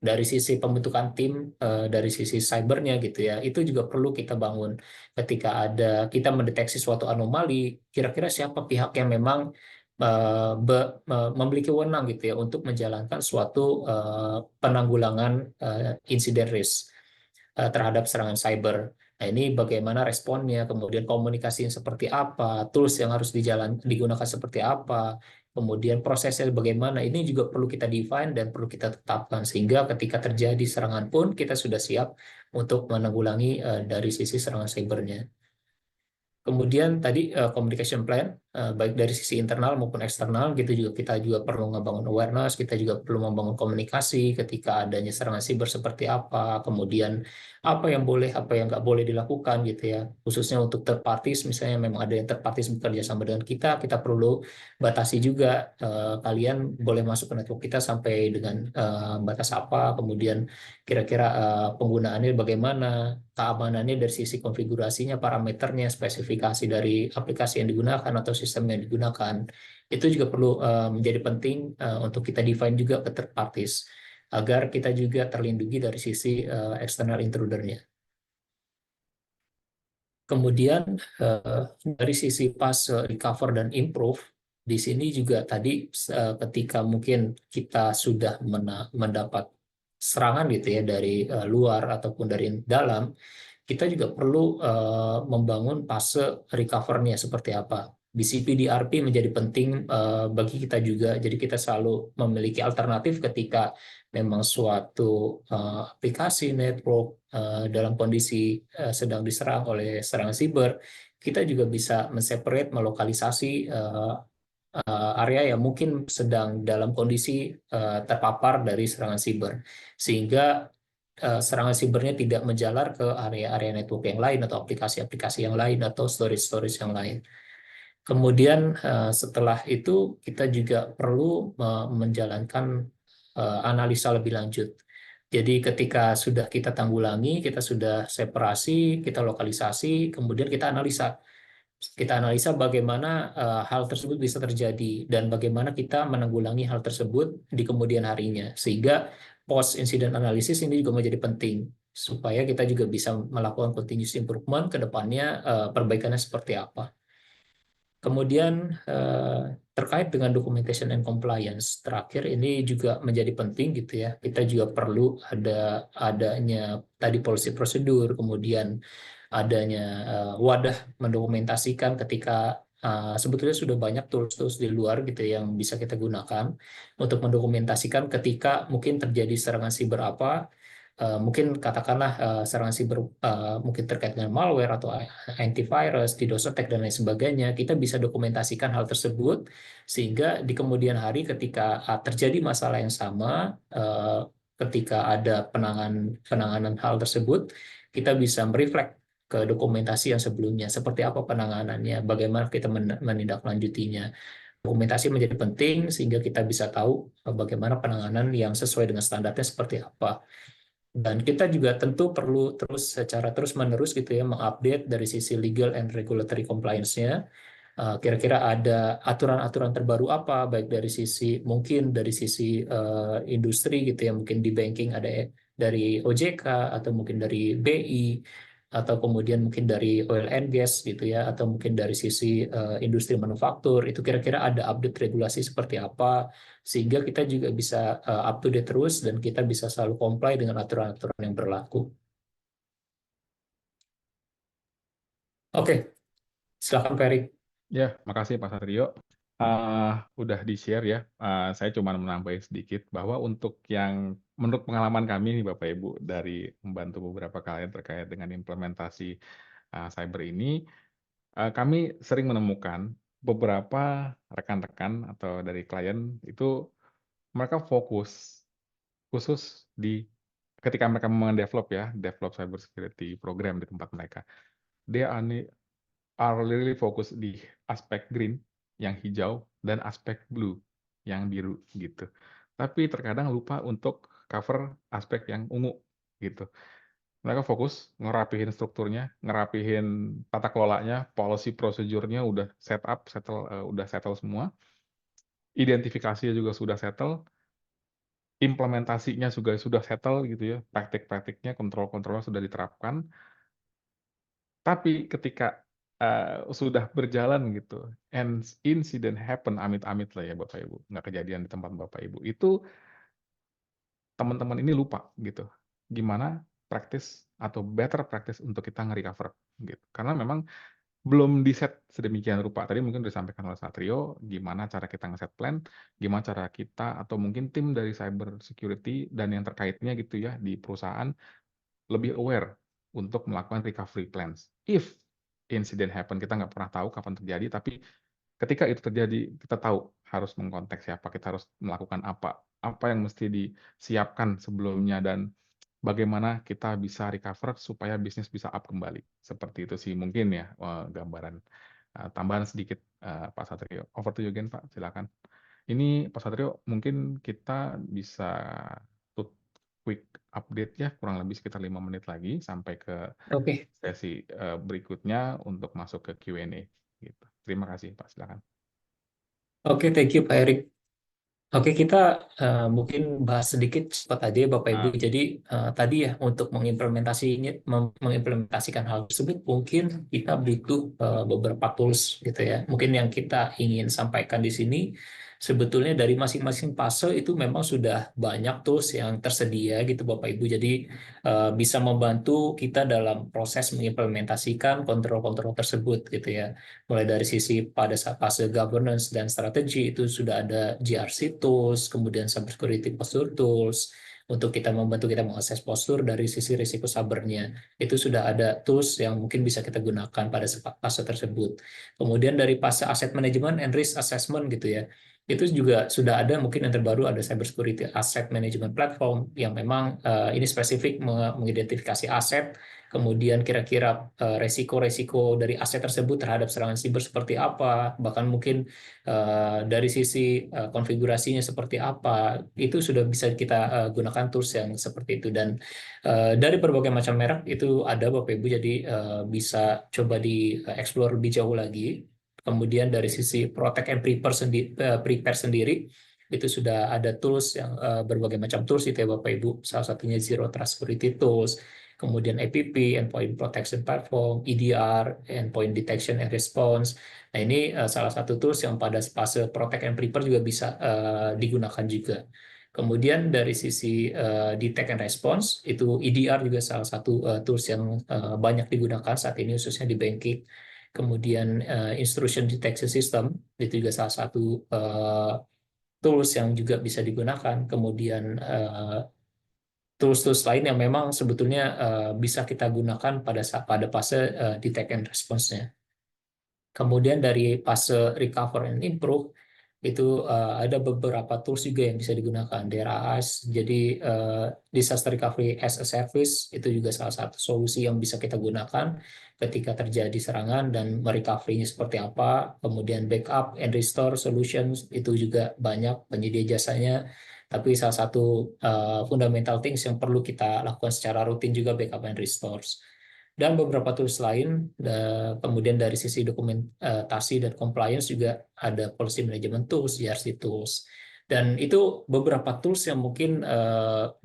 S2: dari sisi pembentukan tim, dari sisi cybernya gitu ya, itu juga perlu kita bangun. Ketika kita mendeteksi suatu anomali, kira-kira siapa pihak yang memang memiliki wewenang gitu ya untuk menjalankan suatu penanggulangan insiden risk terhadap serangan cyber. Nah, ini bagaimana responnya, kemudian komunikasi yang seperti apa, tools yang harus digunakan seperti apa, kemudian prosesnya bagaimana, ini juga perlu kita define dan perlu kita tetapkan, sehingga ketika terjadi serangan pun kita sudah siap untuk menanggulangi dari sisi serangan cybernya. Kemudian tadi communication plan, baik dari sisi internal maupun eksternal, gitu juga kita juga perlu membangun awareness, kita juga perlu membangun komunikasi ketika adanya serangan siber seperti apa, kemudian apa yang boleh, apa yang nggak boleh dilakukan gitu ya. Khususnya untuk third parties, misalnya memang ada yang third parties bekerja sama dengan kita perlu batasi juga kalian boleh masuk ke network kita sampai dengan batas apa, kemudian kira-kira penggunaannya bagaimana, keamanannya dari sisi konfigurasinya, parameternya, spesifikasi dari aplikasi yang digunakan atau sistem yang digunakan. Itu juga perlu menjadi penting untuk kita define juga ke third parties, agar kita juga terlindungi dari sisi external intrudernya. Kemudian dari sisi pas recover dan improve, di sini juga tadi ketika mungkin kita sudah mendapat serangan gitu ya dari luar ataupun dari dalam, kita juga perlu membangun fase recover-nya seperti apa. BCP DRP menjadi penting bagi kita juga. Jadi kita selalu memiliki alternatif ketika memang suatu aplikasi network dalam kondisi sedang diserang oleh serangan siber, kita juga bisa men-separate, melokalisasi area yang mungkin sedang dalam kondisi terpapar dari serangan siber. Sehingga serangan sibernya tidak menjalar ke area-area network yang lain atau aplikasi-aplikasi yang lain atau storage-storage yang lain. Kemudian setelah itu kita juga perlu menjalankan analisa lebih lanjut. Jadi ketika sudah kita tanggulangi, kita sudah separasi, kita lokalisasi, kemudian kita analisa. Kita analisa bagaimana hal tersebut bisa terjadi dan bagaimana kita menanggulangi hal tersebut di kemudian harinya. Sehingga post incident analysis ini juga menjadi penting supaya kita juga bisa melakukan continuous improvement ke depannya, perbaikannya seperti apa. Kemudian terkait dengan documentation and compliance, terakhir ini juga menjadi penting gitu ya. Kita juga perlu adanya tadi policy prosedur, kemudian adanya wadah mendokumentasikan ketika sebetulnya sudah banyak tools-tools di luar gitu yang bisa kita gunakan untuk mendokumentasikan ketika mungkin terjadi serangan siber apa, mungkin katakanlah serangan siber mungkin terkait dengan malware atau antivirus, DDoS attack dan lain sebagainya, kita bisa dokumentasikan hal tersebut sehingga di kemudian hari ketika terjadi masalah yang sama, ketika ada penanganan hal tersebut, kita bisa mereflect ke dokumentasi yang sebelumnya, seperti apa penanganannya, bagaimana kita menindaklanjutinya. Dokumentasi menjadi penting sehingga kita bisa tahu bagaimana penanganan yang sesuai dengan standarnya seperti apa. Dan kita juga tentu perlu secara terus-menerus gitu ya mengupdate dari sisi legal and regulatory compliance-nya. Kira-kira ada aturan-aturan terbaru apa, baik dari sisi mungkin dari sisi industri gitu ya, mungkin di banking ada dari OJK atau mungkin dari BI atau kemudian mungkin dari oil and gas gitu ya, atau mungkin dari sisi industri manufaktur, itu kira-kira ada update regulasi seperti apa sehingga kita juga bisa up to date terus dan kita bisa selalu comply dengan aturan-aturan yang berlaku. Oke, silakan Ferry.
S1: Ya, makasih Pak Satrio. Udah di-share ya. Saya cuma menambahin sedikit bahwa untuk yang menurut pengalaman kami nih Bapak Ibu dari membantu beberapa klien terkait dengan implementasi cyber ini, kami sering menemukan beberapa rekan-rekan atau dari klien itu mereka fokus khusus di ketika mereka mendevelop ya, develop cyber security program di tempat mereka. Dia are really fokus di aspek green yang hijau dan aspek blue yang biru gitu. Tapi terkadang lupa untuk cover aspek yang ungu gitu. Mereka fokus ngerapihin strukturnya, ngerapihin tata kelolanya, policy prosedurnya udah udah settle semua. Identifikasinya juga sudah settle, implementasinya juga sudah settle gitu ya, praktik-praktiknya, kontrol-kontrolnya sudah diterapkan. Tapi ketika sudah berjalan gitu, and incident happen, amit-amit lah ya Bapak Ibu, nggak kejadian di tempat Bapak Ibu, itu teman-teman ini lupa gitu, gimana praktis atau better practice untuk kita nge-recover gitu. Karena memang belum di-set sedemikian rupa. Tadi mungkin disampaikan oleh Satrio, gimana cara kita nge-set plan, gimana cara kita atau mungkin tim dari cyber security dan yang terkaitnya gitu ya di perusahaan lebih aware untuk melakukan recovery plans. If incident happen, kita nggak pernah tahu kapan terjadi, tapi ketika itu terjadi, kita tahu harus mengkontak siapa, kita harus melakukan apa yang mesti disiapkan sebelumnya, dan bagaimana kita bisa recover supaya bisnis bisa up kembali. Seperti itu sih mungkin ya gambaran tambahan sedikit Pak Satrio. Over to you again Pak, silakan. Ini Pak Satrio, mungkin kita bisa quick update ya, kurang lebih sekitar 5 menit lagi sampai ke
S2: Oke.
S1: sesi berikutnya untuk masuk ke Q&A. Gitu. Terima kasih Pak, silakan.
S2: Oke, thank you Pak Erik. Oke, kita mungkin bahas sedikit cepat aja ya Bapak Ibu. Jadi tadi ya untuk mengimplementasikan hal tersebut mungkin kita butuh beberapa tools gitu ya. Mungkin yang kita ingin sampaikan di sini sebetulnya dari masing-masing fase itu memang sudah banyak tools yang tersedia gitu Bapak Ibu. Jadi bisa membantu kita dalam proses mengimplementasikan kontrol-kontrol tersebut gitu ya. Mulai dari sisi pada saat fase governance dan strategi itu sudah ada GRC tools, kemudian cybersecurity posture tools, untuk kita membantu kita mengakses postur dari sisi risiko cybernya. Itu sudah ada tools yang mungkin bisa kita gunakan pada fase tersebut. Kemudian dari fase asset management and risk assessment gitu ya, itu juga sudah ada mungkin yang terbaru ada cybersecurity asset management platform yang memang ini spesifik mengidentifikasi aset, kemudian kira-kira resiko-resiko dari aset tersebut terhadap serangan siber seperti apa, bahkan mungkin dari sisi konfigurasinya seperti apa, itu sudah bisa kita gunakan tools yang seperti itu. Dan dari berbagai macam merek itu ada Bapak Ibu, jadi bisa coba di-explore lebih jauh lagi. Kemudian dari sisi protect and prepare sendiri, itu sudah ada tools yang berbagai macam tools itu ya Bapak Ibu. Salah satunya Zero Trust Security Tools, kemudian EPP, Endpoint Protection Platform, EDR, Endpoint Detection and Response. Nah ini salah satu tools yang pada fase Protect and Prepare juga bisa digunakan juga. Kemudian dari sisi Detect and Response, itu EDR juga salah satu tools yang banyak digunakan saat ini khususnya di banking. Kemudian Intrusion Detection System, itu juga salah satu tools yang juga bisa digunakan. Kemudian tools-tools lain yang memang sebetulnya bisa kita gunakan pada fase detect and response-nya. Kemudian dari fase recover and improve, itu ada beberapa tools juga yang bisa digunakan. DRAS, jadi Disaster Recovery as a Service, itu juga salah satu solusi yang bisa kita gunakan ketika terjadi serangan dan merecovery-nya seperti apa. Kemudian backup and restore solutions, itu juga banyak penyedia jasanya. Tapi salah satu fundamental things yang perlu kita lakukan secara rutin juga backup and restores dan beberapa tools lain. Kemudian dari sisi dokumentasi dan compliance juga ada policy management tools, JRC tools. Dan itu beberapa tools yang mungkin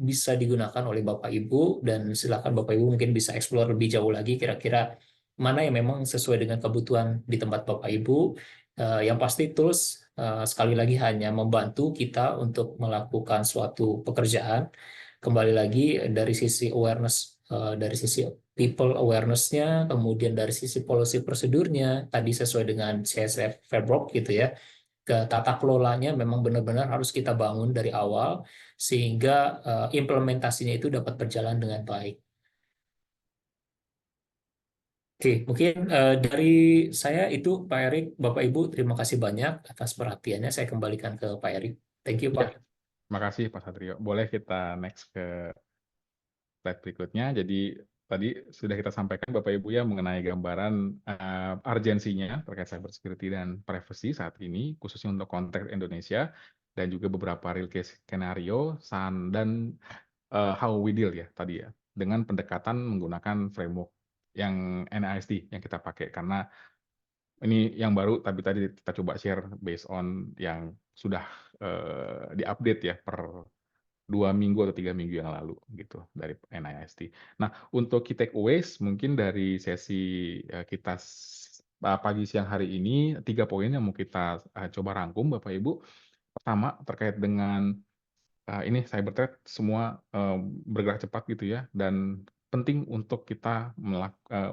S2: bisa digunakan oleh Bapak Ibu, dan silakan Bapak Ibu mungkin bisa explore lebih jauh lagi kira-kira mana yang memang sesuai dengan kebutuhan di tempat Bapak Ibu. Yang pasti tools sekali lagi hanya membantu kita untuk melakukan suatu pekerjaan. Kembali lagi dari sisi awareness, dari sisi people awareness-nya, kemudian dari sisi policy prosedurnya, tadi sesuai dengan CSF Fairbrok gitu ya, ke tata kelolanya memang benar-benar harus kita bangun dari awal, sehingga implementasinya itu dapat berjalan dengan baik. Oke, mungkin dari saya itu Pak Erik, Bapak Ibu, terima kasih banyak atas perhatiannya. Saya kembalikan ke Pak Erik. Thank you,
S1: Ya,
S2: Pak.
S1: terima kasih Pak Satrio. Boleh kita next ke slide berikutnya. Jadi tadi sudah kita sampaikan Bapak Ibu ya mengenai gambaran urgensinya terkait cybersecurity dan privacy saat ini, khususnya untuk konteks Indonesia, dan juga beberapa real case skenario dan how we deal ya tadi ya, dengan pendekatan menggunakan framework yang NIST yang kita pakai, karena ini yang baru, tapi tadi kita coba share based on yang sudah diupdate ya per 2 minggu atau 3 minggu yang lalu gitu dari NIST. Nah, untuk key takeaways mungkin dari sesi kita pagi siang hari ini, 3 poin yang mau kita coba rangkum Bapak Ibu. Pertama, terkait dengan ini cyber threat semua bergerak cepat gitu ya, dan penting untuk kita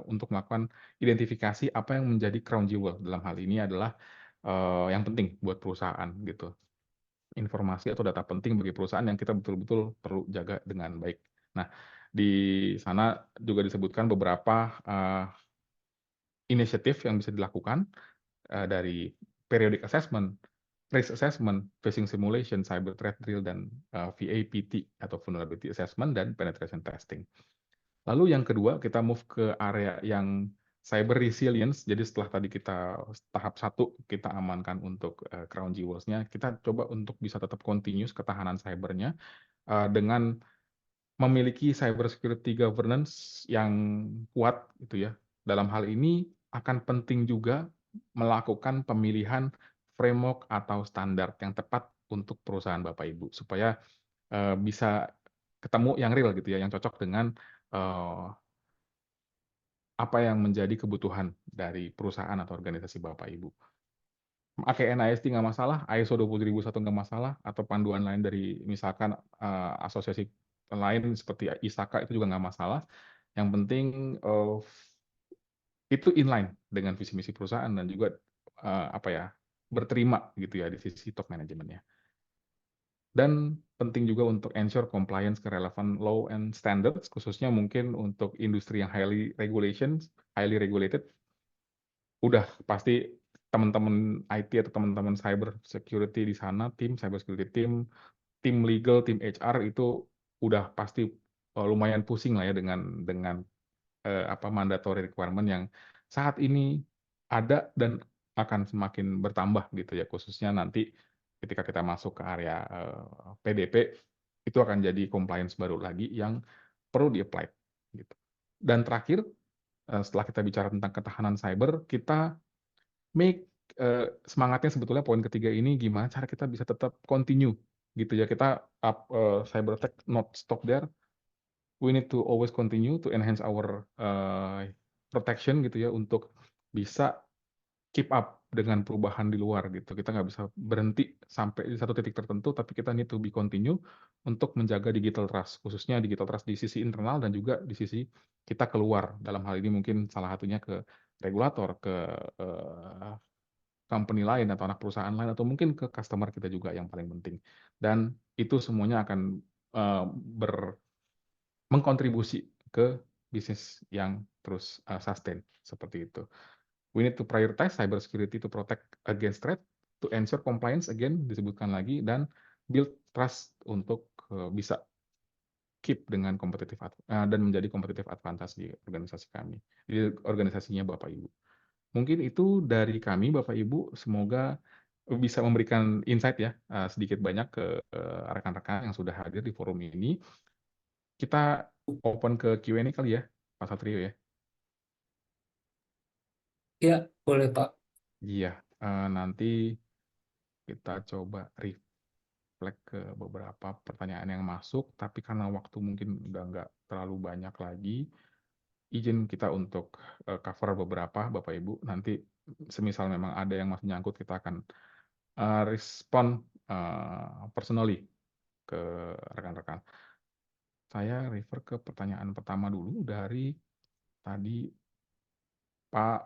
S1: untuk melakukan identifikasi apa yang menjadi crown jewel. Dalam hal ini adalah yang penting buat perusahaan gitu. Informasi atau data penting bagi perusahaan yang kita betul-betul perlu jaga dengan baik. Nah, di sana juga disebutkan beberapa inisiatif yang bisa dilakukan dari periodic assessment, risk assessment, phishing simulation, cyber threat drill, dan VAPT atau vulnerability assessment dan penetration testing. Lalu yang kedua, kita move ke area yang cyber resilience. Jadi setelah tadi kita tahap 1 kita amankan untuk crown jewels-nya, kita coba untuk bisa tetap continuous ketahanan cybernya dengan memiliki cyber security governance yang kuat gitu ya. Dalam hal ini akan penting juga melakukan pemilihan framework atau standar yang tepat untuk perusahaan Bapak Ibu supaya bisa ketemu yang real gitu ya, yang cocok dengan apa yang menjadi kebutuhan dari perusahaan atau organisasi Bapak Ibu. Pakai NIST nggak masalah, ISO 20001 nggak masalah, atau panduan lain dari misalkan asosiasi lain seperti ISAKA itu juga nggak masalah. Yang penting itu inline dengan visi misi perusahaan dan juga apa ya, berterima gitu ya di sisi top manajemennya. Dan penting juga untuk ensure compliance ke relevant law and standards, khususnya mungkin untuk industri yang highly regulated, udah pasti teman-teman IT atau teman-teman cyber security di sana, tim cyber security tim legal, tim HR itu udah pasti lumayan pusing lah ya dengan apa mandatory requirement yang saat ini ada dan akan semakin bertambah gitu ya, khususnya nanti ketika kita masuk ke area PDP itu akan jadi compliance baru lagi yang perlu di-apply gitu. Dan terakhir, setelah kita bicara tentang ketahanan cyber, kita make semangatnya sebetulnya poin ketiga ini gimana cara kita bisa tetap continue gitu ya, kita cyber attack not stop there, we need to always continue to enhance our protection gitu ya, untuk bisa keep up dengan perubahan di luar gitu. Kita nggak bisa berhenti sampai di satu titik tertentu, tapi kita need to be continue untuk menjaga digital trust, khususnya digital trust di sisi internal dan juga di sisi kita keluar. Dalam hal ini mungkin salah satunya ke regulator, ke company lain atau anak perusahaan lain, atau mungkin ke customer kita juga yang paling penting. Dan itu semuanya akan mengkontribusi ke bisnis yang terus sustain seperti itu. We need to prioritize cybersecurity to protect against threat, to ensure compliance again disebutkan lagi, dan build trust untuk bisa keep dengan dan menjadi kompetitif advantage di organisasi kami, di organisasinya Bapak Ibu. Mungkin itu dari kami Bapak Ibu, semoga bisa memberikan insight ya, sedikit banyak ke rekan-rekan yang sudah hadir di forum ini. Kita open ke Q&A kali ya, Pak Satrio ya?
S2: Ya, boleh Pak.
S1: Iya, nanti kita coba reflect ke beberapa pertanyaan yang masuk, tapi karena waktu mungkin udah nggak terlalu banyak lagi, izin kita untuk cover beberapa Bapak Ibu. Nanti semisal memang ada yang masih nyangkut, kita akan respon personally ke rekan-rekan. Saya refer ke pertanyaan pertama dulu dari tadi Pak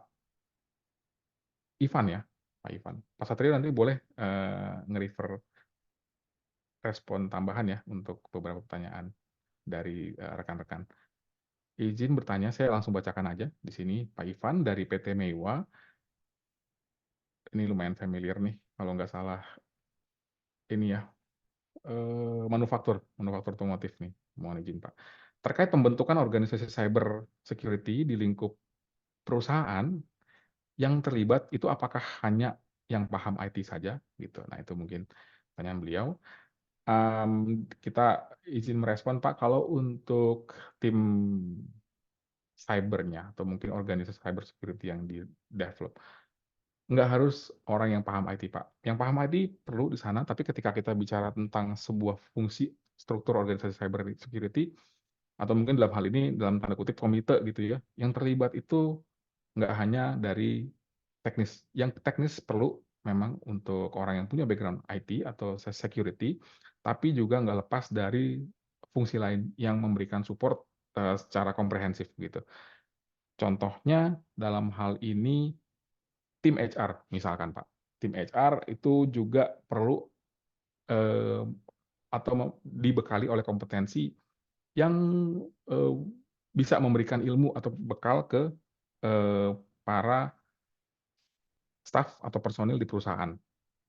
S1: Ivan ya, Pak Ivan. Pak Satrio nanti boleh nge-refer respon tambahan ya untuk beberapa pertanyaan dari rekan-rekan. Izin bertanya, saya langsung bacakan aja di sini. Pak Ivan dari PT Meiwa, ini lumayan familiar nih, kalau nggak salah ini ya, manufaktur otomotif nih, mohon izin Pak. Terkait pembentukan organisasi cyber security di lingkup perusahaan, yang terlibat itu apakah hanya yang paham IT saja gitu. Nah, itu mungkin pertanyaan beliau. Kita izin merespon Pak, kalau untuk tim cybernya atau mungkin organisasi cyber security yang di develop, nggak harus orang yang paham IT Pak. Yang paham IT perlu di sana, tapi ketika kita bicara tentang sebuah fungsi struktur organisasi cyber security, atau mungkin dalam hal ini dalam tanda kutip komite gitu ya, yang terlibat itu nggak hanya dari teknis. Yang teknis perlu memang untuk orang yang punya background IT atau security, tapi juga nggak lepas dari fungsi lain yang memberikan support secara komprehensif gitu. Contohnya dalam hal ini tim HR misalkan Pak. Tim HR itu juga perlu eh, atau dibekali oleh kompetensi yang eh, bisa memberikan ilmu atau bekal ke para staf atau personil di perusahaan.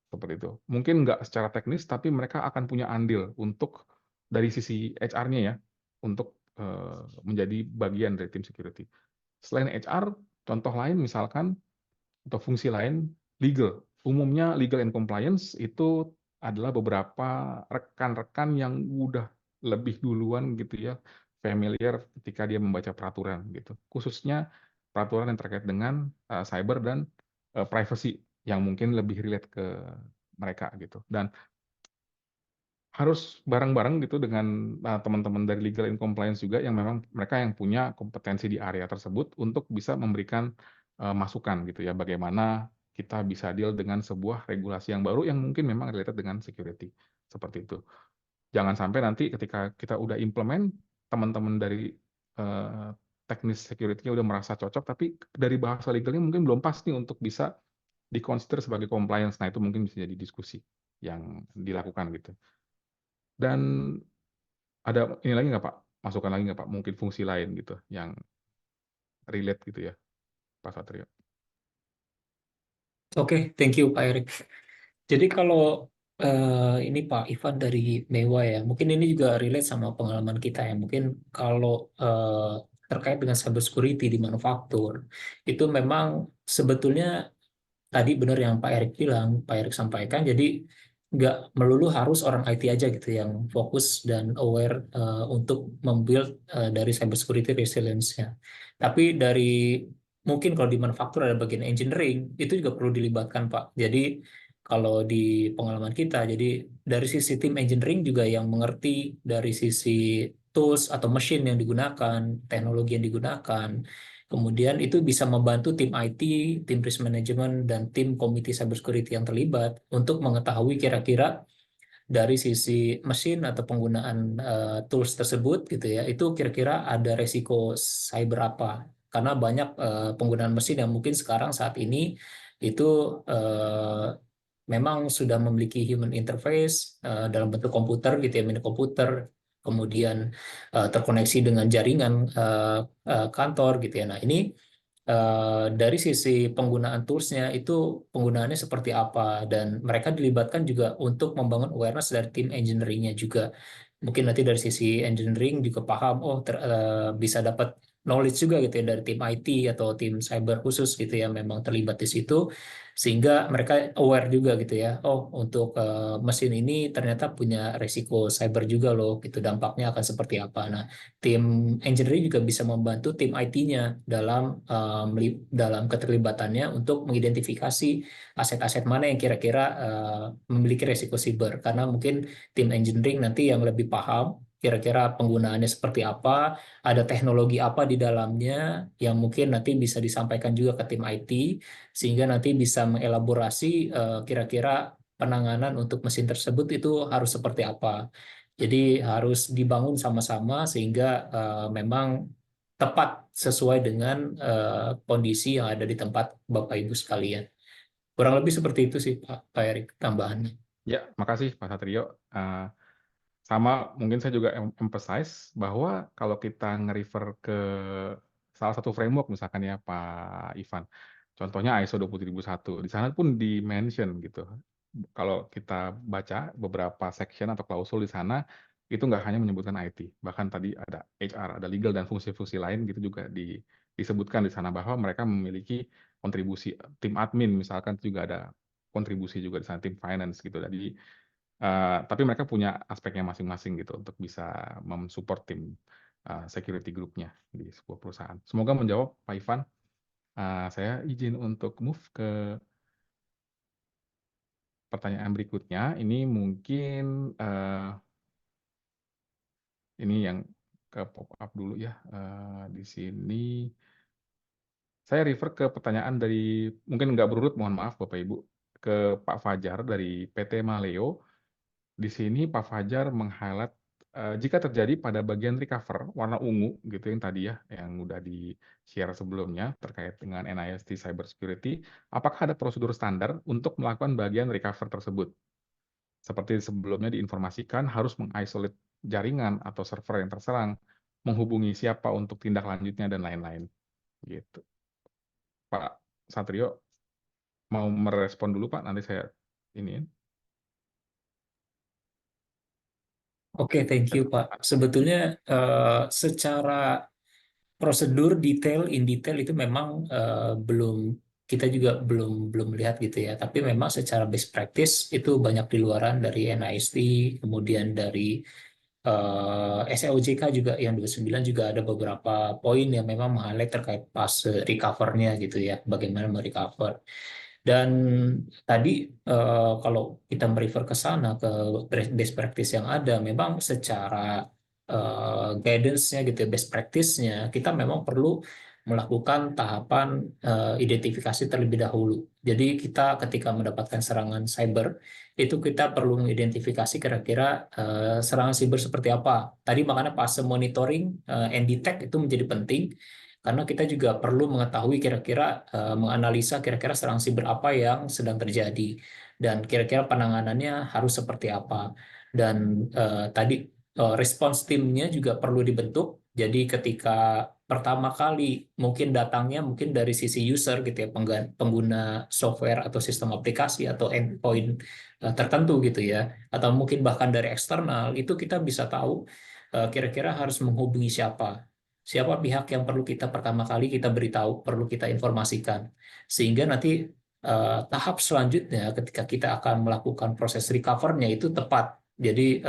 S1: Seperti itu. Mungkin nggak secara teknis, tapi mereka akan punya andil untuk dari sisi HR-nya ya, untuk menjadi bagian dari tim security. Selain HR, contoh lain misalkan, atau fungsi lain, legal. Umumnya legal and compliance itu adalah beberapa rekan-rekan yang udah lebih duluan gitu ya, familiar ketika dia membaca peraturan gitu. Khususnya peraturan yang terkait dengan cyber dan privacy yang mungkin lebih relate ke mereka gitu. Dan harus bareng-bareng gitu dengan teman-teman dari legal and compliance juga yang memang mereka yang punya kompetensi di area tersebut untuk bisa memberikan masukan gitu ya, bagaimana kita bisa deal dengan sebuah regulasi yang baru yang mungkin memang related dengan security seperti itu. Jangan sampai nanti ketika kita udah implement, teman-teman dari teknis security-nya udah merasa cocok, tapi dari bahasa legalnya mungkin belum pas nih untuk bisa dikonsider sebagai compliance. Nah, itu mungkin bisa jadi diskusi yang dilakukan gitu. Dan ada ini lagi nggak Pak? Masukan lagi nggak Pak? Mungkin fungsi lain gitu yang relate gitu ya, Pak Satrio.
S2: Oke, thank you Pak Erik. Jadi kalau ini Pak Ivan dari Mewa ya, mungkin ini juga relate sama pengalaman kita ya. Mungkin kalau terkait dengan cyber security di manufaktur, itu memang sebetulnya tadi benar yang Pak Erik bilang, Pak Erik sampaikan, jadi nggak melulu harus orang IT aja gitu yang fokus dan aware untuk membuild dari cyber security resilience-nya. Tapi dari mungkin kalau di manufaktur ada bagian engineering, itu juga perlu dilibatkan Pak. Jadi kalau di pengalaman kita, jadi dari sisi tim engineering juga yang mengerti dari sisi tools atau mesin yang digunakan, teknologi yang digunakan, kemudian itu bisa membantu tim IT, tim risk management, dan tim komite cybersecurity yang terlibat untuk mengetahui kira-kira dari sisi mesin atau penggunaan tools tersebut gitu ya, itu kira-kira ada resiko cyber apa? Karena banyak penggunaan mesin yang mungkin sekarang saat ini itu memang sudah memiliki human interface dalam bentuk komputer gitu ya, mini komputer, kemudian terkoneksi dengan jaringan kantor gitu ya. Nah, ini dari sisi penggunaan toolsnya itu penggunaannya seperti apa, dan mereka dilibatkan juga untuk membangun awareness dari tim engineeringnya juga. Mungkin nanti dari sisi engineering juga paham, oh bisa dapat knowledge juga gitu ya dari tim IT atau tim cyber khusus gitu ya memang terlibat di situ, sehingga mereka aware juga gitu ya, oh untuk mesin ini ternyata punya resiko cyber juga loh gitu, dampaknya akan seperti apa. Nah, tim engineering juga bisa membantu tim IT-nya dalam dalam keterlibatannya untuk mengidentifikasi aset-aset mana yang kira-kira memiliki resiko siber, karena mungkin tim engineering nanti yang lebih paham kira-kira penggunaannya seperti apa, ada teknologi apa di dalamnya yang mungkin nanti bisa disampaikan juga ke tim IT, sehingga nanti bisa mengelaborasi kira-kira penanganan untuk mesin tersebut itu harus seperti apa. Jadi harus dibangun sama-sama sehingga memang tepat sesuai dengan kondisi yang ada di tempat Bapak Ibu sekalian. Kurang lebih seperti itu sih Pak Erik tambahannya.
S1: Ya, makasih Pak Satrio. Sama mungkin saya juga emphasize bahwa kalau kita nge-refer ke salah satu framework misalkan ya Pak Ivan, contohnya ISO 27001, di sana pun di-mention gitu. Kalau kita baca beberapa section atau klausul di sana, itu nggak hanya menyebutkan IT, bahkan tadi ada HR, ada legal dan fungsi-fungsi lain gitu juga disebutkan di sana bahwa mereka memiliki kontribusi tim admin misalkan juga ada kontribusi juga di sana tim finance gitu. Jadi tapi mereka punya aspeknya masing-masing gitu untuk bisa mensupport tim security group-nya di sebuah perusahaan. Semoga menjawab Pak Ivan. Saya izin untuk move ke pertanyaan berikutnya. Ini mungkin ini yang ke pop up dulu ya. Di sini saya refer ke pertanyaan dari mungkin nggak berurut, mohon maaf Bapak Ibu, ke Pak Fajar dari PT Maleo. Di sini Pak Fajar meng-highlight jika terjadi pada bagian recover warna ungu gitu yang tadi ya yang udah di-share sebelumnya terkait dengan NIST Cybersecurity, apakah ada prosedur standar untuk melakukan bagian recover tersebut? Seperti sebelumnya diinformasikan harus mengisolate jaringan atau server yang terserang, menghubungi siapa untuk tindak lanjutnya dan lain-lain gitu. Pak Satrio mau merespon dulu Pak, nanti saya ini.
S2: Oke, thank you Pak. Sebetulnya secara prosedur detail in detail itu memang belum, kita juga belum melihat gitu ya. Tapi memang secara best practice itu banyak di luaran dari NIST, kemudian dari SEOJK juga yang 29 juga ada beberapa poin yang memang meng-highlight terkait fase recover-nya gitu ya, bagaimana merecover. Dan tadi kalau kita merefer ke sana ke best practice yang ada, memang secara guidance-nya gitu ya, best practice-nya, kita memang perlu melakukan tahapan identifikasi terlebih dahulu. Jadi kita ketika mendapatkan serangan cyber, itu kita perlu mengidentifikasi kira-kira serangan cyber seperti apa. Tadi makanya fase monitoring and detect itu menjadi penting, karena kita juga perlu mengetahui kira-kira menganalisa kira-kira serangan siber apa yang sedang terjadi dan kira-kira penanganannya harus seperti apa. Dan tadi response timnya juga perlu dibentuk. Jadi ketika pertama kali mungkin datangnya mungkin dari sisi user gitu ya, pengguna software atau sistem aplikasi atau endpoint tertentu gitu ya, atau mungkin bahkan dari eksternal, itu kita bisa tahu kira-kira harus menghubungi siapa. Siapa pihak yang perlu kita pertama kali kita beritahu, perlu kita informasikan. Sehingga nanti tahap selanjutnya ketika kita akan melakukan proses recover-nya itu tepat. Jadi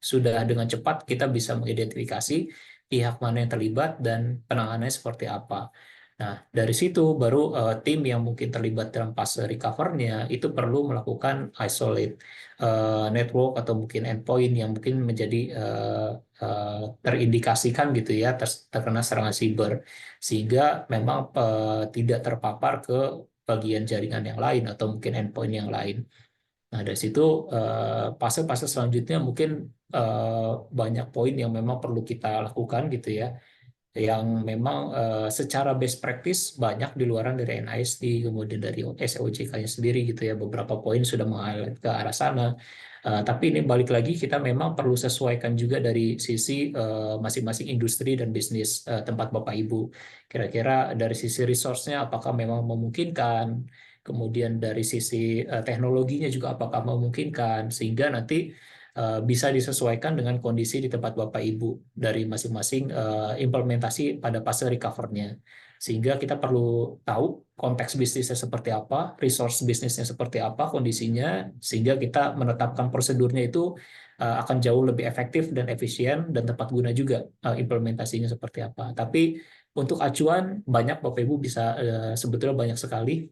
S2: sudah dengan cepat kita bisa mengidentifikasi pihak mana yang terlibat dan penanganannya seperti apa. Nah, dari situ baru tim yang mungkin terlibat dalam fase recover-nya itu perlu melakukan isolate network atau mungkin endpoint yang mungkin menjadi terindikasikan gitu ya terkena serangan siber, sehingga memang tidak terpapar ke bagian jaringan yang lain atau mungkin endpoint yang lain. Nah, dari situ fase-fase selanjutnya mungkin banyak poin yang memang perlu kita lakukan gitu ya. yang memang secara best practice banyak di luaran dari NIST, kemudian dari SOJK-nya sendiri gitu ya, beberapa poin sudah meng-highlight ke arah sana. Tapi ini balik lagi kita memang perlu sesuaikan juga dari sisi masing-masing industri dan bisnis tempat Bapak Ibu. Kira-kira dari sisi resource-nya apakah memang memungkinkan, kemudian dari sisi teknologinya juga apakah memungkinkan, sehingga nanti bisa disesuaikan dengan kondisi di tempat Bapak Ibu dari masing-masing implementasi pada fase recover-nya. Sehingga kita perlu tahu konteks bisnisnya seperti apa, resource bisnisnya seperti apa, kondisinya, sehingga kita menetapkan prosedurnya itu akan jauh lebih efektif dan efisien dan tepat guna juga implementasinya seperti apa. Tapi untuk acuan banyak Bapak Ibu bisa sebetulnya banyak sekali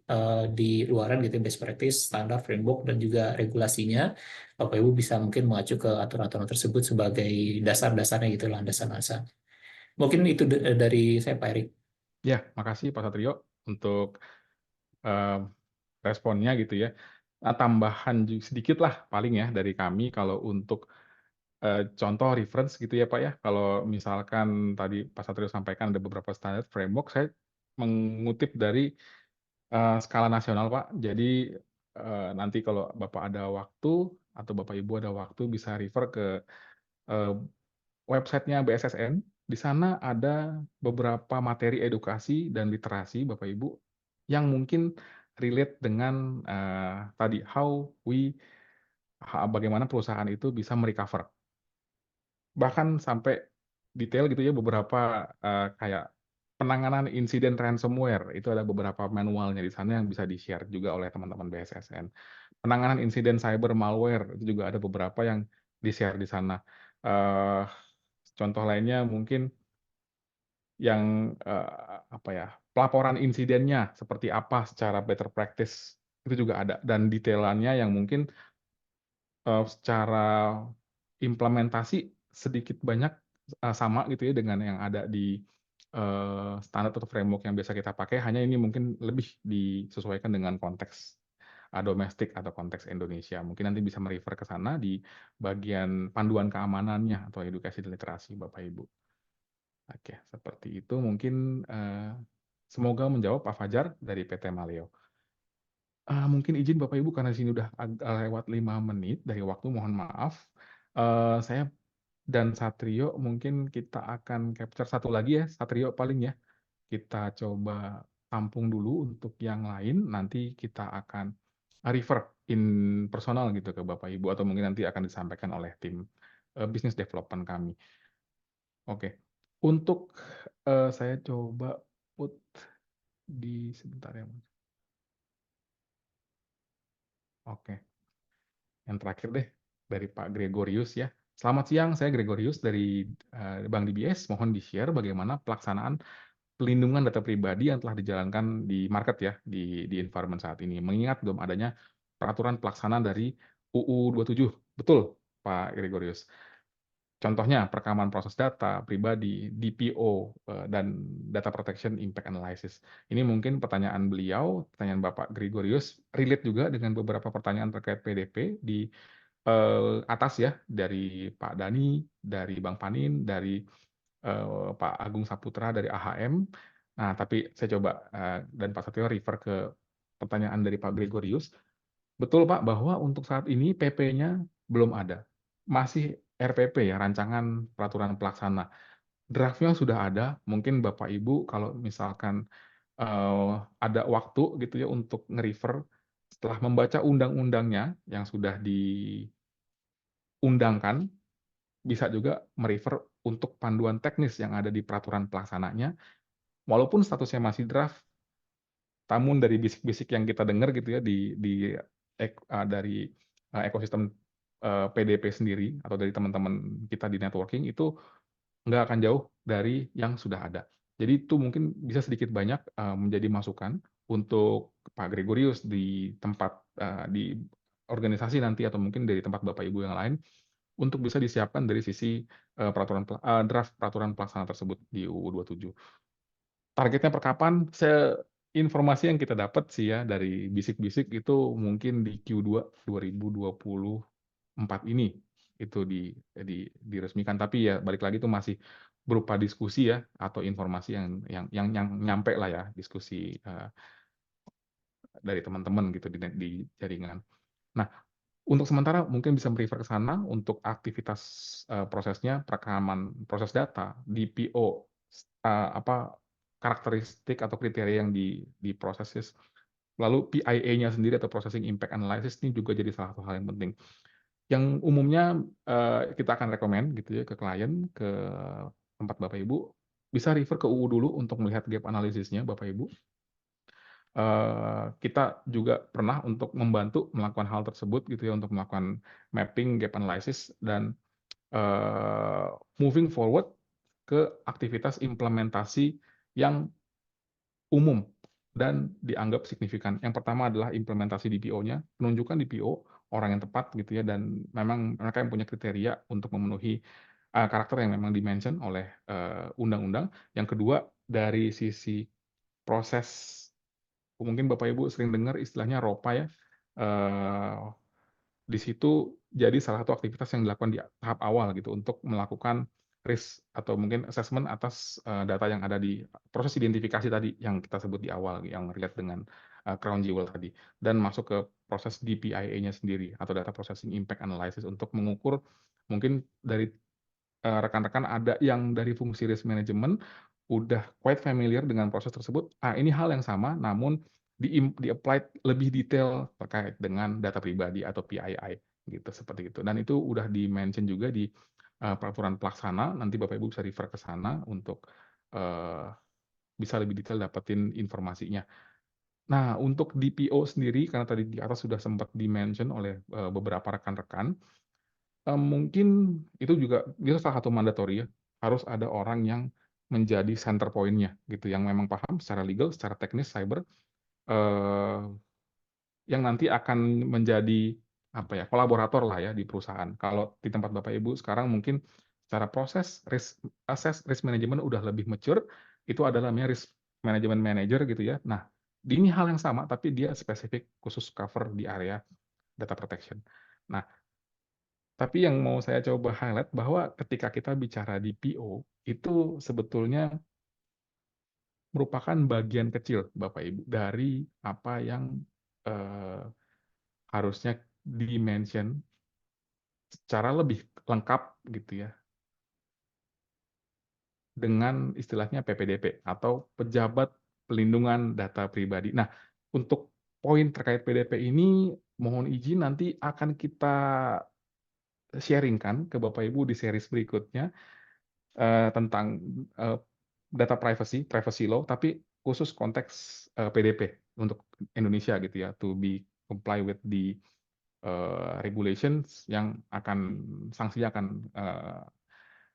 S2: di luaran gitu best practice, standar, framework dan juga regulasinya. Bapak Ibu bisa mungkin mengacu ke aturan-aturan tersebut sebagai dasar-dasarnya gitu landasan-landasan. Mungkin itu dari saya Pak Erik.
S1: Ya, makasih Pak Satrio untuk eh, responnya gitu ya. Tambahan sedikit lah paling ya dari kami kalau untuk contoh reference gitu ya Pak ya. Kalau misalkan tadi Pak Satrio sampaikan ada beberapa standar framework, saya mengutip dari skala nasional Pak. Jadi nanti kalau Bapak ada waktu atau Bapak Ibu ada waktu bisa refer ke eh, websitenya BSSN. Di sana ada beberapa materi edukasi dan literasi Bapak Ibu yang mungkin relate dengan tadi bagaimana perusahaan itu bisa merecover. Bahkan sampai detail gitu ya beberapa kayak penanganan insiden ransomware itu ada beberapa manualnya di sana yang bisa di-share juga oleh teman-teman BSSN. Penanganan insiden cyber malware itu juga ada beberapa yang di-share di sana. Eh, Contoh lainnya mungkin yang apa ya, pelaporan insidennya seperti apa secara better practice itu juga ada dan detailannya yang mungkin secara implementasi sedikit banyak sama gitu ya dengan yang ada di standar atau framework yang biasa kita pakai, hanya ini mungkin lebih disesuaikan dengan konteks domestik atau konteks Indonesia. Mungkin nanti bisa merefer ke sana di bagian panduan keamanannya atau edukasi dan literasi Bapak Ibu. Oke, seperti itu mungkin semoga menjawab Pak Fajar dari PT Maleo. Mungkin izin Bapak Ibu karena di sini udah lewat 5 menit dari waktu, mohon maaf. Saya dan Satrio mungkin kita akan capture satu lagi ya, Satrio paling ya. Kita coba tampung dulu untuk yang lain, nanti kita akan refer in personal gitu ke Bapak Ibu atau mungkin nanti akan disampaikan oleh tim business development kami. Oke, untuk saya coba put di sebentar ya, Mas. Oke, yang terakhir deh dari Pak Gregorius ya. Selamat siang, saya Gregorius dari Bank DBS. Mohon di-share bagaimana pelaksanaan pelindungan data pribadi yang telah dijalankan di market ya, di environment saat ini. Mengingat belum adanya peraturan pelaksanaan dari UU 27. Betul, Pak Gregorius. Contohnya perekaman proses data pribadi, DPO, dan data protection impact analysis. Ini mungkin pertanyaan beliau, pertanyaan Bapak Gregorius, relate juga dengan beberapa pertanyaan terkait PDP di atas ya, dari Pak Dani, dari Bang Panin, dari Pak Agung Saputra dari AHM. Nah, tapi saya coba dan Pak Satyo refer ke pertanyaan dari Pak Gregorius. Betul Pak, bahwa untuk saat ini PP-nya belum ada. Masih RPP ya, rancangan peraturan pelaksana. Draftnya sudah ada, mungkin Bapak Ibu kalau misalkan ada waktu gitu ya untuk nge-refer setelah membaca undang-undangnya yang sudah diundangkan, bisa juga merefer untuk panduan teknis yang ada di peraturan pelaksananya, walaupun statusnya masih draft, namun dari bisik-bisik yang kita dengar gitu ya dari ekosistem PDP sendiri atau dari teman-teman kita di networking itu nggak akan jauh dari yang sudah ada. Jadi itu mungkin bisa sedikit banyak menjadi masukan untuk Pak Gregorius di tempat di organisasi nanti atau mungkin dari tempat Bapak Ibu yang lain untuk bisa disiapkan dari sisi draft peraturan pelaksana tersebut di UU 27. Targetnya per kapan? Informasi yang kita dapat sih ya dari bisik-bisik itu mungkin di Q2 2024 ini itu diresmikan, tapi ya balik lagi itu masih berupa diskusi ya, atau informasi yang nyampe lah ya, diskusi dari teman-teman gitu di jaringan. Nah, untuk sementara mungkin bisa merefer ke sana untuk aktivitas prosesnya, perekaman proses data, DPO, apa karakteristik atau kriteria yang diproses. Lalu PIA-nya sendiri atau Processing Impact Analysis ini juga jadi salah satu hal yang penting. Yang umumnya kita akan rekomen gitu ya ke klien, ke tempat Bapak Ibu, bisa refer ke UU dulu untuk melihat gap analisisnya Bapak Ibu. Kita juga pernah untuk membantu melakukan hal tersebut gitu ya, untuk melakukan mapping, gap analysis, dan moving forward ke aktivitas implementasi yang umum dan dianggap signifikan. Yang pertama adalah implementasi DPO-nya, penunjukan DPO, orang yang tepat gitu ya, dan memang mereka yang punya kriteria untuk memenuhi karakter yang memang di-mention oleh undang-undang. Yang kedua, dari sisi proses, mungkin Bapak Ibu sering dengar istilahnya ROPA ya. Di situ jadi salah satu aktivitas yang dilakukan di tahap awal gitu untuk melakukan risk atau mungkin assessment atas data yang ada di proses identifikasi tadi yang kita sebut di awal, yang relate dengan crown jewel tadi, dan masuk ke proses DPIA-nya sendiri atau data processing impact analysis untuk mengukur, mungkin dari rekan-rekan ada yang dari fungsi risk management udah quite familiar dengan proses tersebut. Ini hal yang sama, namun di-applied lebih detail terkait dengan data pribadi atau PII gitu, seperti itu. Dan itu udah di-mention juga di peraturan pelaksana. Nanti Bapak Ibu bisa refer ke sana untuk bisa lebih detail dapetin informasinya. Nah, untuk DPO sendiri, karena tadi di atas sudah sempat di-mention oleh beberapa rekan-rekan, mungkin itu juga itu salah satu mandatory ya, harus ada orang yang menjadi center point-nya gitu, yang memang paham secara legal, secara teknis cyber, eee, yang nanti akan menjadi apa ya, kolaborator lah ya di perusahaan. Kalau di tempat Bapak Ibu sekarang mungkin secara proses risk management udah lebih mature, itu adalah namanya risk management manager gitu ya. Nah, ini hal yang sama tapi dia spesifik khusus cover di area data protection. Nah, tapi yang mau saya coba highlight bahwa ketika kita bicara DPO, itu sebetulnya merupakan bagian kecil, Bapak Ibu, dari apa yang eee, harusnya di-mention secara lebih lengkap gitu ya, dengan istilahnya PPDP atau Pejabat Pelindungan Data Pribadi. Nah, untuk poin terkait PDP ini mohon izin nanti akan kita sharing-kan ke Bapak Ibu di series berikutnya. Tentang data privacy law, tapi khusus konteks PDP untuk Indonesia gitu ya, to be comply with the regulations yang sanksinya akan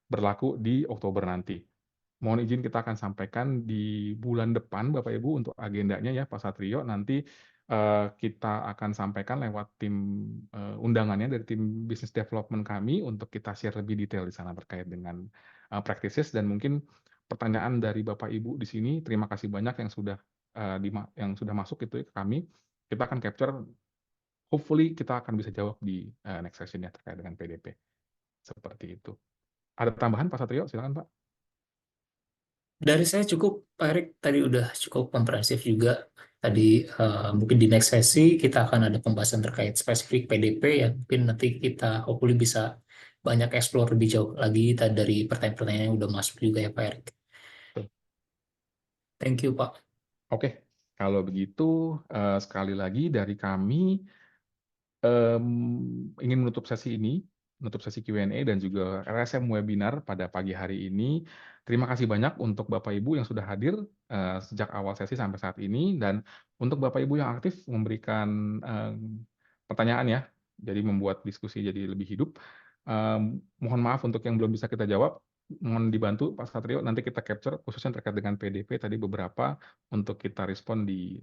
S1: berlaku di Oktober nanti. Mohon izin kita akan sampaikan di bulan depan Bapak Ibu untuk agendanya ya Pak Satrio, nanti kita akan sampaikan lewat tim undangannya dari tim business development kami untuk kita share lebih detail di sana terkait dengan practices, dan mungkin pertanyaan dari Bapak Ibu di sini, terima kasih banyak yang sudah yang sudah masuk itu ke kami. Kita akan capture, hopefully kita akan bisa jawab di next session ya terkait dengan PDP. Seperti itu. Ada tambahan Pak Satrio? Silakan Pak.
S2: Dari saya cukup, Pak Erik, tadi udah cukup komprehensif juga. Tadi mungkin di next sesi kita akan ada pembahasan terkait spesifik PDP yang mungkin nanti kita hopefully bisa banyak explore lebih jauh lagi dari pertanyaan-pertanyaan yang udah masuk juga ya Pak Erik. Thank you Pak.
S1: Oke, kalau begitu sekali lagi dari kami ingin menutup sesi Q&A dan juga RSM webinar pada pagi hari ini. Terima kasih banyak untuk Bapak Ibu yang sudah hadir sejak awal sesi sampai saat ini, dan untuk Bapak Ibu yang aktif memberikan pertanyaan ya, jadi membuat diskusi jadi lebih hidup. Mohon maaf untuk yang belum bisa kita jawab, mohon dibantu Pak Satrio, nanti kita capture khususnya terkait dengan PDP tadi beberapa untuk kita respon di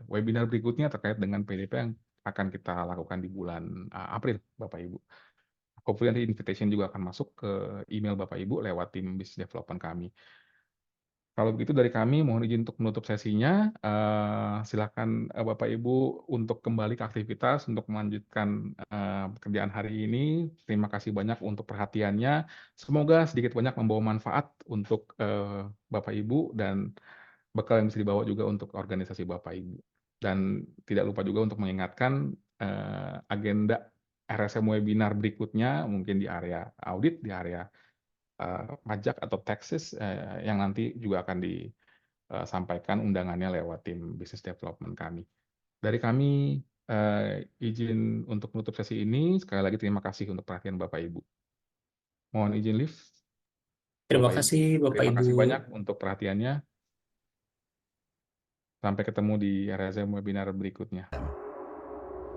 S1: webinar berikutnya terkait dengan PDP yang akan kita lakukan di bulan April, Bapak Ibu. Hopefully nanti invitation juga akan masuk ke email Bapak Ibu lewat tim business development kami. Kalau begitu dari kami mohon izin untuk menutup sesinya, silakan, Bapak Ibu untuk kembali ke aktivitas untuk melanjutkan, pekerjaan hari ini. Terima kasih banyak untuk perhatiannya. Semoga sedikit banyak membawa manfaat untuk, Bapak Ibu dan bekal yang bisa dibawa juga untuk organisasi Bapak Ibu. Dan tidak lupa juga untuk mengingatkan, agenda RSM webinar berikutnya mungkin di area audit, di area pajak atau taxes, yang nanti juga akan disampaikan undangannya lewat tim business development kami. Dari kami, izin untuk menutup sesi ini, sekali lagi terima kasih untuk perhatian Bapak Ibu. Mohon izin live,
S2: Terima
S1: Bapak Ibu.
S2: kasih Bapak
S1: Terima
S2: Ibu.
S1: kasih banyak untuk perhatiannya. Sampai ketemu di RSM webinar berikutnya.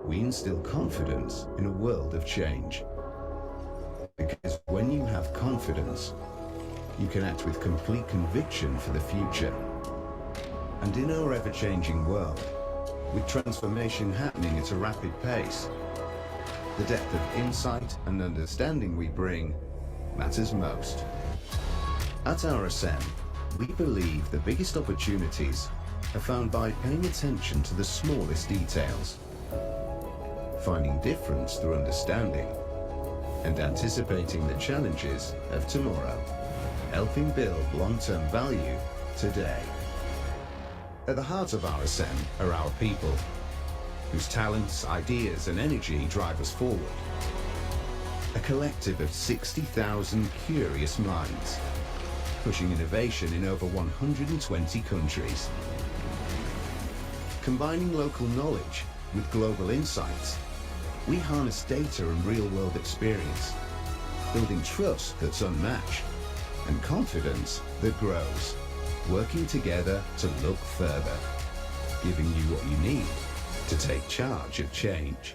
S3: We instill confidence in a world of change. Because when you have confidence, you can act with complete conviction for the future. And in our ever-changing world, with transformation happening at a rapid pace, the depth of insight and understanding we bring matters most. At RSM, we believe the biggest opportunities are found by paying attention to the smallest details, finding difference through understanding, and anticipating the challenges of tomorrow, helping build long-term value today. At the heart of RSM are our people, whose talents, ideas, and energy drive us forward. A collective of 60,000 curious minds, pushing innovation in over 120 countries. Combining local knowledge with global insights, we harness data and real-world experience, building trust that's unmatched and confidence that grows, working together to look further, giving you what you need to take charge of change.